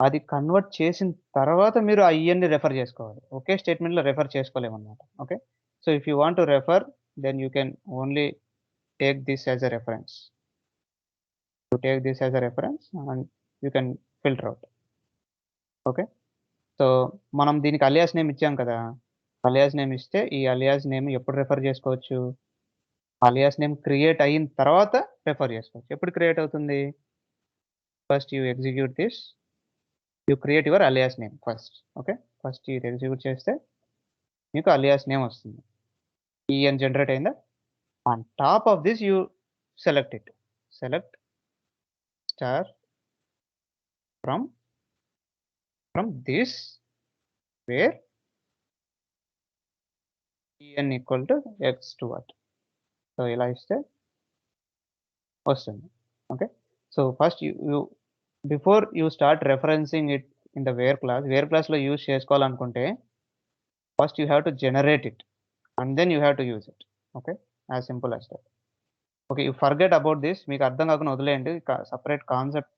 అది కన్వర్ట్ చేసిన తర్వాత మీరు ఆ ఈఎన్ని రెఫర్ చేసుకోవాలి. ఒకే స్టేట్మెంట్లో రెఫర్ చేసుకోలేమన్నమాట. Okay. So if you want to refer then you can only take this as a reference. You take this as a reference and you can filter out. Okay. So మనం దీనికి alias name ఇచ్చాం కదా. Alias name ఇస్తే ఈ alias name ఎప్పుడు refer చేసుకోవచ్చు? Alias name create అయిన తర్వాత రెఫర్ చేసుకోవచ్చు. ఎప్పుడు క్రియేట్ అవుతుంది? First you execute this, you create your alias name first. Okay. First ఇది ఎగ్జిక్యూట్ చేస్తే మీకు అలియాస్ నేమ్ వస్తుంది. ఈఎన్ జనరేట్ అయిందా? On top of this you select it. Select star from this where en equal to x to what. So ఇలా ఇస్తే వస్తుంది. Okay. So first you before you start referencing it in the where క్లాస్లో use చేసుకోవాలనుకుంటే first you have to generate it and then you have to use it. Okay. As simple as that. Okay. You forget about this. మీకు అర్థం కాకుండా వదిలేయండి. Separate concept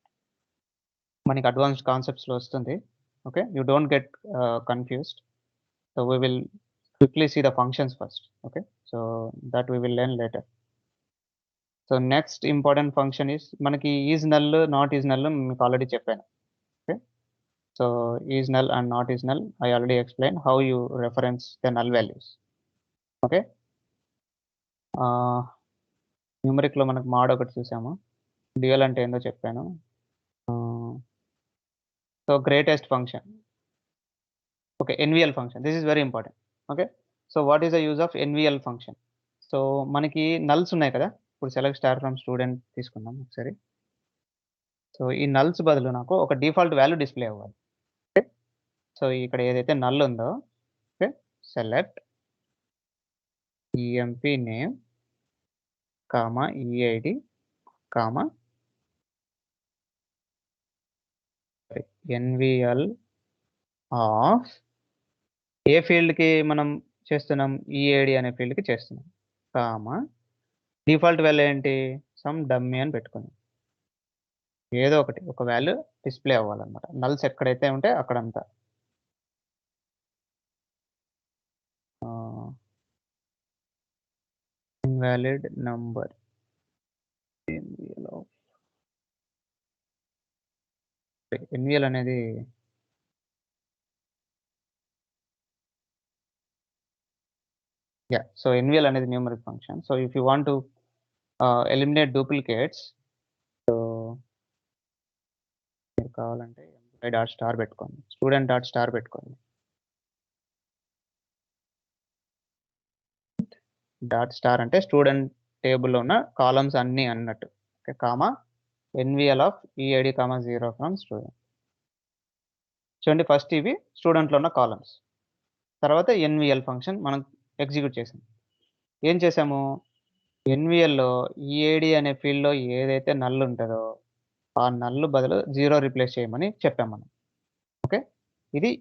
మనకి advanced కాన్సెప్ట్స్లో వస్తుంది. Okay. You don't get confused. So we will quickly see the functions first. Okay. So that we will learn later. So next important function is మనకి is null not is null మీకు already చెప్పాను. Okay. So is null and not is null I already explained how you reference the null values. Okay. Numeric లో మనకు mod ఒకటి చూసాము. Dual అంటే ఏందో చెప్పాను. So greatest function. Okay. NVL function, this is very important. Okay. So what is the use of NVL function? So మనకి నల్స్ ఉన్నాయి కదా. ఇప్పుడు సెలెక్ట్ స్టార్ ఫ్రమ్ స్టూడెంట్ తీసుకుందాం ఒకసారి. సో ఈ నల్స్ బదులు నాకు ఒక డిఫాల్ట్ వాల్యూ డిస్ప్లే అవ్వాలి. ఓకే. సో ఇక్కడ ఏదైతే నల్ ఉందో okay select EMP name comma EID comma NVL of ఏ ఫీల్డ్కి మనం చేస్తున్నాం? ఈఐడి అనే ఫీల్డ్కి చేస్తున్నాం. కామా డిఫాల్ట్ వాల్యూ ఏంటి? సమ్ డమ్మీ అని పెట్టుకుని ఏదో ఒకటి ఒక వాల్యూ డిస్ప్లే అవ్వాలన్నమాట. నల్స్ ఎక్కడైతే ఉంటే అక్కడంతా. ఇన్వాలిడ్ నంబర్ ఎన్విఎల్ అనేది సో ఎన్విఎల్ అనేది numeric function. So if you want to eliminate duplicates so మీరు కావాలంటే ఎంప్లాయ్ డాట్ స్టార్ పెట్టుకోండి, స్టూడెంట్ డాట్ స్టార్ పెట్టుకోండి. డాట్ స్టార్ అంటే స్టూడెంట్ టేబుల్లో ఉన్న కాలమ్స్ అన్నీ అన్నట్టు. Okay. Comma NVL of EID comma 0 from student. చూడండి ఫస్ట్ ఇవి స్టూడెంట్లో ఉన్న కాలమ్స్. తర్వాత ఎన్విఎల్ ఫంక్షన్ మనం ఎగ్జిక్యూట్ చేసాం. ఏం చేసాము? ఎన్విఎల్లో ఈఐడి అనే ఫీల్డ్లో ఏదైతే నల్ ఉంటుందో ఆ నల్ బదులు 0 రీప్లేస్ చేయమని చెప్పాం మనం. ఓకే. ఇది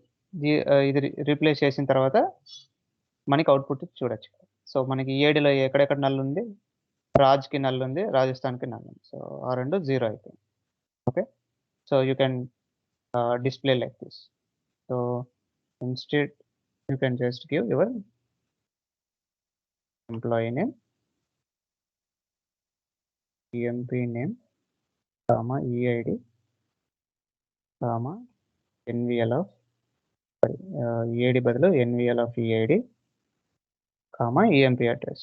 రీప్లేస్ చేసిన తర్వాత మనకి అవుట్పుట్ చూడొచ్చు. సో మనకి ఈఐడిలో ఎక్కడెక్కడ నల్ ఉంది? రాజ్కి నల్ ఉంది, రాజస్థాన్కి నల్ ఉంది. సో ఆ రెండు 0 అయిపోయింది. Okay. So you can display like this. So instead you can just give your employee name, emp name, comma eid, comma nvl of eid బదులు nvl of eid, comma emp address.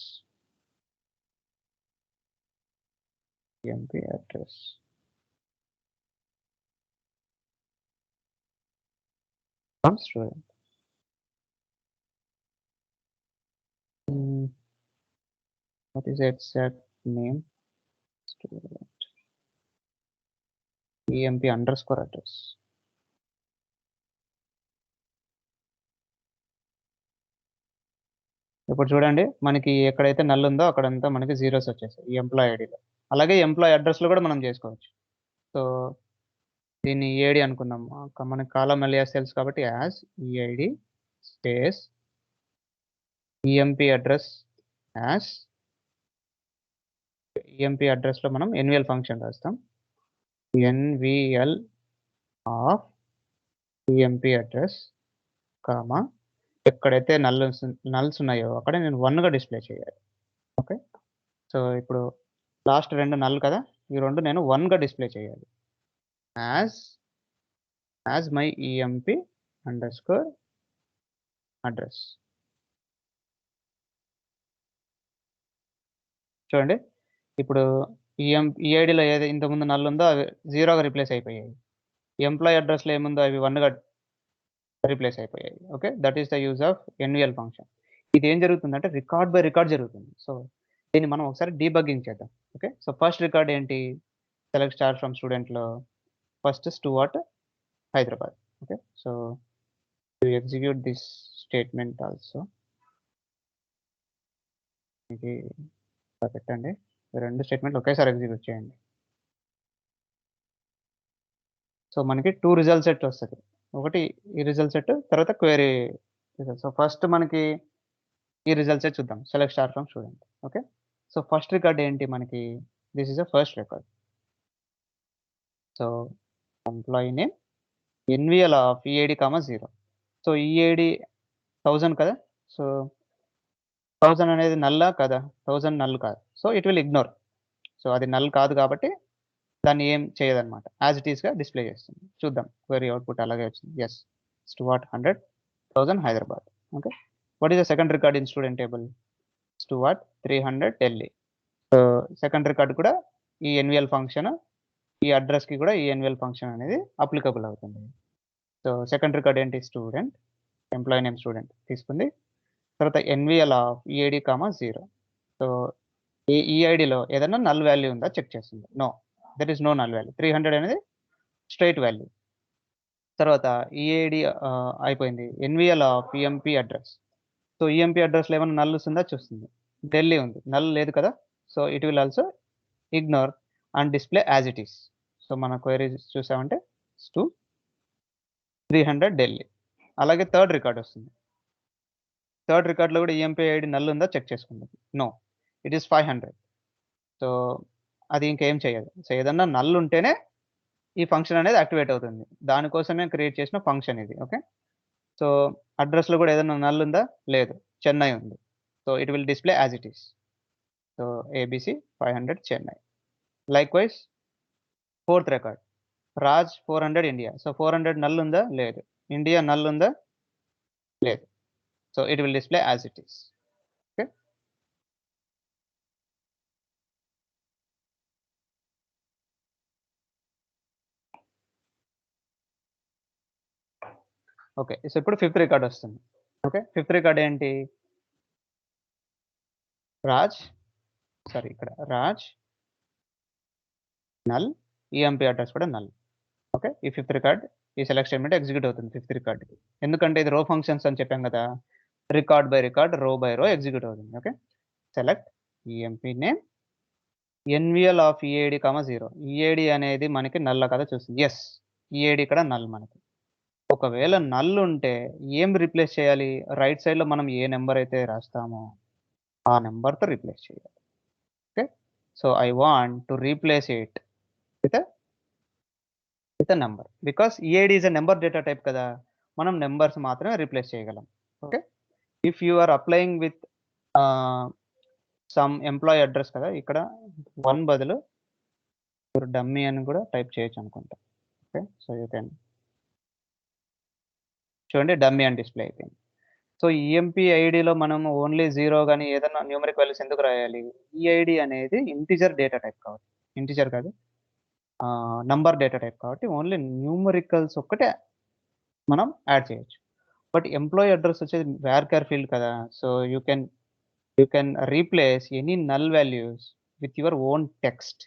emp address. From student. What is the exact name? Student. emp underscore address. ఇప్పుడు చూడండి మనకి ఎక్కడైతే null ఉందో అక్కడంతా మనకి zeros వచ్చేసాయి ఈ ఎంప్లాయ్ ఐడిలో. అలాగే ఎంప్లాయ్ అడ్రస్లో కూడా మనం చేసుకోవచ్చు. సో దీన్ని ఈఐడి అనుకుందాం. మనకి కాలం అలియాస్ తెలుసు కాబట్టి as EID space EMP address as EMP అడ్రస్లో మనం ఎన్విఎల్ ఫంక్షన్ రాస్తాం. NVL of EMP address comma ఎక్కడైతే నల్స్ ఉన్నాయో అక్కడ నేను 1గా డిస్ప్లే చేయాలి. ఓకే, సో ఇప్పుడు లాస్ట్ 2 నల్ కదా, ఈ 2 నేను 1గా డిస్ప్లే చేయాలి. As my EMP underscore address. చూడండి, ఇప్పుడు EIDలో ఏది ఇంతకుముందు నల్ ఉందో అవి 0గా రిప్లేస్ అయిపోయాయి. ఎంప్లాయీ అడ్రస్లో ఏముందో అవి 1గా రిప్లేస్ అయిపోయాయి. Okay, that is the use of NVL function. ఇది ఏం జరుగుతుందంటే రికార్డ్ బై రికార్డ్ జరుగుతుంది. సో దీన్ని మనం ఒకసారి డీబగ్గింగ్ చేద్దాం. ఓకే, సో ఫస్ట్ రికార్డ్ ఏంటి, సెలెక్ట్ స్టార్ ఫ్రమ్ స్టూడెంట్లో first Stuart Hyderabad. Okay, so to execute this statement also ఇది పెట్టండి, 2 స్టేట్మెంట్లు ఒకేసారి ఎగ్జిక్యూట్ చేయండి. సో మనకి 2 రిజల్ట్ సెట్ వస్తుంది. ఒకటి ఈ రిజల్ట్ సెట్, తర్వాత క్వెరీ రిజల్ట్. సో ఫస్ట్ మనకి ఈ రిజల్ట్ సెట్ చూద్దాం, select star from student. Okay, so first record ఏంటి మనకి, this is the first record. So employee name NVL of EID, 0. So EID 1000 కదా, సో 1000 అనేది నల్లా కదా, 1000 నల్ కాదు. So it will ignore. So అది నల్ కాదు కాబట్టి దాన్ని ఏం చేయదన్నమాట, యాజ్ ఇట్ ఈస్గా డిస్ప్లే చేస్తుంది. చూద్దాం, క్వెరీ అవుట్పుట్ అలాగే వచ్చింది. Yes, Stuart 100,000 Hyderabad. Okay, what is the second record in student table, Stuart 300 Delhi. So second record కూడా ఈ ఎన్విఎల్ ఫంక్షన్, ఈ అడ్రస్కి కూడా ఈ ఎన్విఎల్ ఫంక్షన్ అనేది అప్లికబుల్ అవుతుంది. సో సెకండ్ రికార్డ్ ఏంటి, స్టూడెంట్, ఎంప్లాయీ నేమ్ స్టూడెంట్ తీసుకుంది, తర్వాత ఎన్విఎల్ ఆఫ్ EID, 0. సో ఈ EIDలో ఏదైనా నల్ వాల్యూ ఉందా చెక్ చేస్తుంది. No, that is no null value. 300 అనేది స్ట్రైట్ వాల్యూ. తర్వాత EID అయిపోయింది, NVL of EMP address. So EMP అడ్రస్లో ఏమైనా నల్ ఉందా చూస్తుంది, ఢిల్లీ ఉంది, నల్ లేదు కదా. So it will also ignore and display as it is. So మన క్వెరీ చూసామంటే 300 ఢిల్లీ. అలాగే థర్డ్ రికార్డ్ వస్తుంది, థర్డ్ రికార్డ్లో కూడా EMP ID నల్ ఉందా చెక్ చేసుకుందాం. No, it is 500. సో అది ఇంకేం చేయదు. సో ఏదన్నా నల్ ఉంటేనే ఈ ఫంక్షన్ అనేది యాక్టివేట్ అవుతుంది. దానికోసమే క్రియేట్ చేసిన ఫంక్షన్ ఇది. ఓకే, సో అడ్రస్లో కూడా ఏదైనా నల్ ఉందా, లేదు, చెన్నై ఉంది. So it will display as it is. So ABC 500 Chennai. Like wise fourth record Raj 400 India. So 400 null ఉందా, లేదు, ఇండియా నల్ ఉందా, లేదు. So it will display as it is. Okay, okay, so ఇప్పుడు ఫిఫ్త్ రికార్డ్ వస్తుంది. Okay, fifth record ఏంటి, ఇక్కడ Raj null, EMP address కూడా null. Okay, ఈ ఫిఫ్త్ రికార్డ్, ఈ సెలెక్ట్ స్టేట్మెంట్ ఎగ్జిక్యూట్ అవుతుంది ఫిఫ్త్ రికార్డ్కి. ఎందుకంటే ఇది రో ఫంక్షన్స్ అని చెప్పాం కదా, record by record, row by row execute అవుతుంది. Okay, select EMP name NVL of EID, 0. EID అనేది మనకి నల్ల కదా చూస్తుంది. ఎస్, EID ఇక్కడ నల్ మనకి. ఒకవేళ నల్ ఉంటే ఏం రిప్లేస్ చేయాలి, రైట్ సైడ్లో మనం ఏ నెంబర్ అయితే రాస్తామో ఆ నెంబర్తో రిప్లేస్ చేయాలి. Okay, so I want to replace it with a number, because EID is a number data type కదా, మనం నెంబర్స్ మాత్రమే రీప్లేస్ చేయగలం. Okay, if you are applying with some employee address కదా, ఇక్కడ 1 బదులు మీరు డమ్మీ అని కూడా టైప్ చేయొచ్చు అనుకుంటా. ఓకే, సో యూ కెన్ చూడండి, డమ్మీ అని డిస్ప్లే అయిపోయింది. సో EMP ఐడిలో మనం ఓన్లీ 0 కానీ ఏదైనా న్యూమరిక్ వాల్యూస్ ఎందుకు రాయాలి, EID అనేది ఇంటిజర్ డేటా టైప్ కాబట్టి, ఇంటిజర్ కాదు నంబర్ డేటా టైప్ కాబట్టి ఓన్లీ న్యూమరికల్స్ ఒక్కటే మనం యాడ్ చేయొచ్చు. బట్ ఎంప్లాయీ అడ్రస్ వచ్చేది వేర్కార్ ఫీల్డ్ కదా, so you can replace any null values with your own text.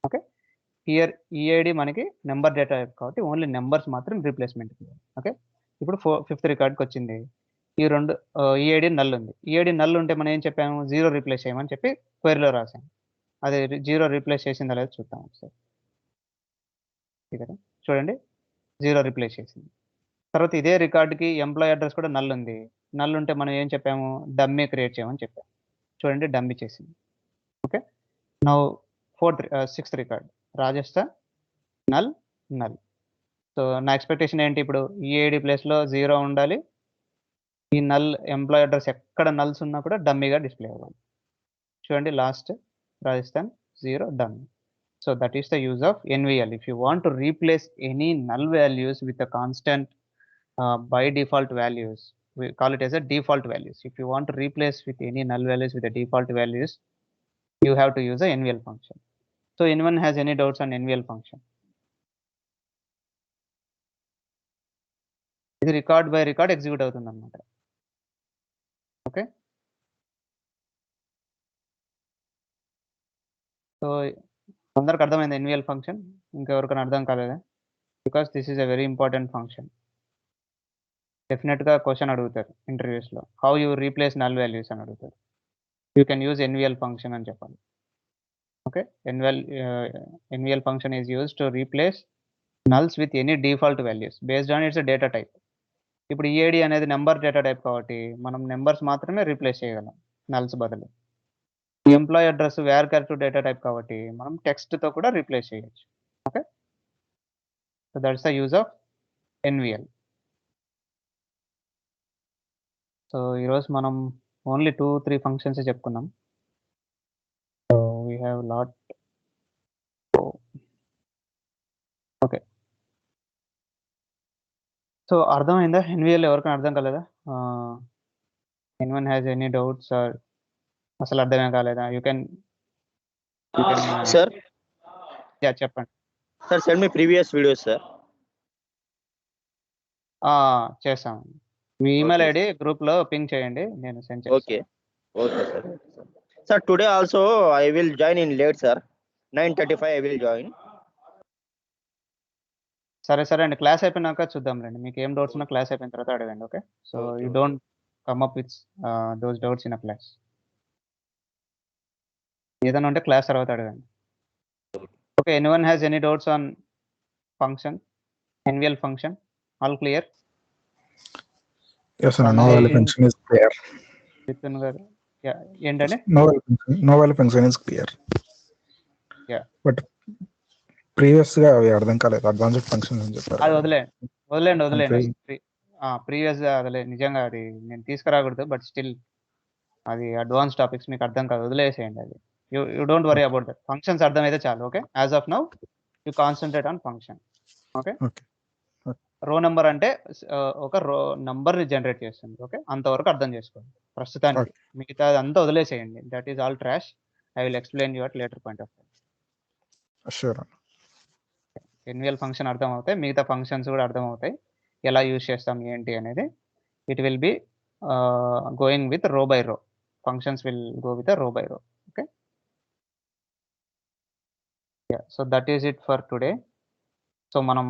Okay, here EID మనకి నెంబర్ డేటా టైప్ కాబట్టి ఓన్లీ నెంబర్స్ మాత్రం రీప్లేస్మెంట్. ఓకే, ఇప్పుడు ఫిఫ్త్ రికార్డ్కి వచ్చింది, ఈ 2 EID నల్ ఉంది. EID నల్ ఉంటే మనం ఏం చెప్పాము, 0 రీప్లేస్ చేయమని చెప్పి క్వెరీలో రాసాము. అది 0 రీప్లేస్ చేసిందా లేదో చూద్దాం ఒకసారి. కదా, చూడండి 0 రీప్లేస్ చేసింది. తర్వాత ఇదే రికార్డ్కి ఎంప్లాయీ అడ్రస్ కూడా నల్ ఉంది. నల్ ఉంటే మనం ఏం చెప్పాము, డమ్మీ క్రియేట్ చేయమని చెప్పాము. చూడండి డమ్మీ చేసింది. Okay, now sixth record Rajasthan null null. So నా ఎక్స్పెక్టేషన్ ఏంటి, ఇప్పుడు ఈఏడి ప్లేస్లో 0 ఉండాలి. ఈ నల్ ఎంప్లాయీ అడ్రస్ ఎక్కడ నల్స్ ఉన్నా కూడా డమ్మీగా డిస్ప్లే అవ్వాలి. చూడండి last Rajasthan 0 dummy. So that is the use of NVL. If you want to replace any null values with a constant by default values, we call it as a default values. If you want to replace with any null values with the default values, you have to use a NVL function. So anyone has any doubts on NVL function? ఇది record by record execute అవుతుంది అన్నమాట. Okay, so అందరికి అర్థమైంది NVL function? ఇంకెవరికైనా అర్థం కాలేదా? Because this is a very important function. డెఫినెట్గా question అడుగుతారు ఇంటర్వ్యూస్లో, how you replace null values అని అడుగుతారు. You can use NVL function అని చెప్పాలి. Okay, NVL function is use to replace nulls with any default values based on its data type. ఇప్పుడు EID అనేది number data type కాబట్టి మనం numbers మాత్రమే replace చేయగలం నల్స్ బదులు. Employee address where character data type కాబట్టి మనం టెక్స్ట్తో కూడా రీప్లేస్ చేయొచ్చు. Okay, so that's the use of NVL. So ఈరోజు మనం ఓన్లీ 2-3 ఫంక్షన్స్ చెప్పుకున్నాం. So we have lot. Okay, so అర్థమైందా ఎన్విఎల్? ఎవరికైనా అర్థం కాలేదా? Anyone has any doubts or అసలు అర్థమే కాలేదా? You can sir. యా చెప్పండి sir send me previous videos sir. చేస్తాం. మీ ఈమెయిల్ ఐడి గ్రూప్లో పింగ్ చేయండి, నేను సెండ్ చేస్తాను. Okay okay sir. Sir today also I will join in late sir. 9:35 I will join. సరే సరే అండి, క్లాస్ అయిపోయినాక చూద్దాంలేండి. మీకు ఏం డౌట్స్ ఉన్నా క్లాస్ అయిపోయిన తర్వాత అడగండి. Okay, so you don't come up with those doubts in a class. ఏదైనా ఉంటే క్లాస్ తర్వాత అడగండి. Okay, anyone has any doubts on function, NVL function? All clear? Yes, sir. No value function is clear. Vipin గారు ఏంటంటే No value function is clear. Yeah. But previous గా అవి అర్థం కాలేదు. అడ్వాన్స్డ్ ఫంక్షన్ అని చెప్పారు. అది వదిలేండి. ప్రీవియస్ అదే నిజంగా అది నేను తీసుకురాకూడదు, బట్ స్టిల్ అది అడ్వాన్స్ టాపిక్స్ మీకు అర్థం కాదు, వదిలేసేయండి. అది you don't worry about that. Functions అర్థమైతే చాలు. Okay, as of now you concentrate on function. Okay, row number అంటే ఒక రో నంబర్ని జనరేట్ చేస్తుంది. ఓకే, అంతవరకు అర్థం చేసుకోండి ప్రస్తుతానికి. మిగతా అంతా వదిలేసేయండి. That is all trash. I will explain you at later point of time. Sure. NVL function అర్థం అవుతాయి, మిగతా ఫంక్షన్స్ కూడా అర్థం అవుతాయి, ఎలా యూజ్ చేస్తాం ఏంటి అనేది. It will be going with రో బై రో. ఫంక్షన్స్ విల్ గో విత్ రో by row. Okay, so that is it for today. So మనం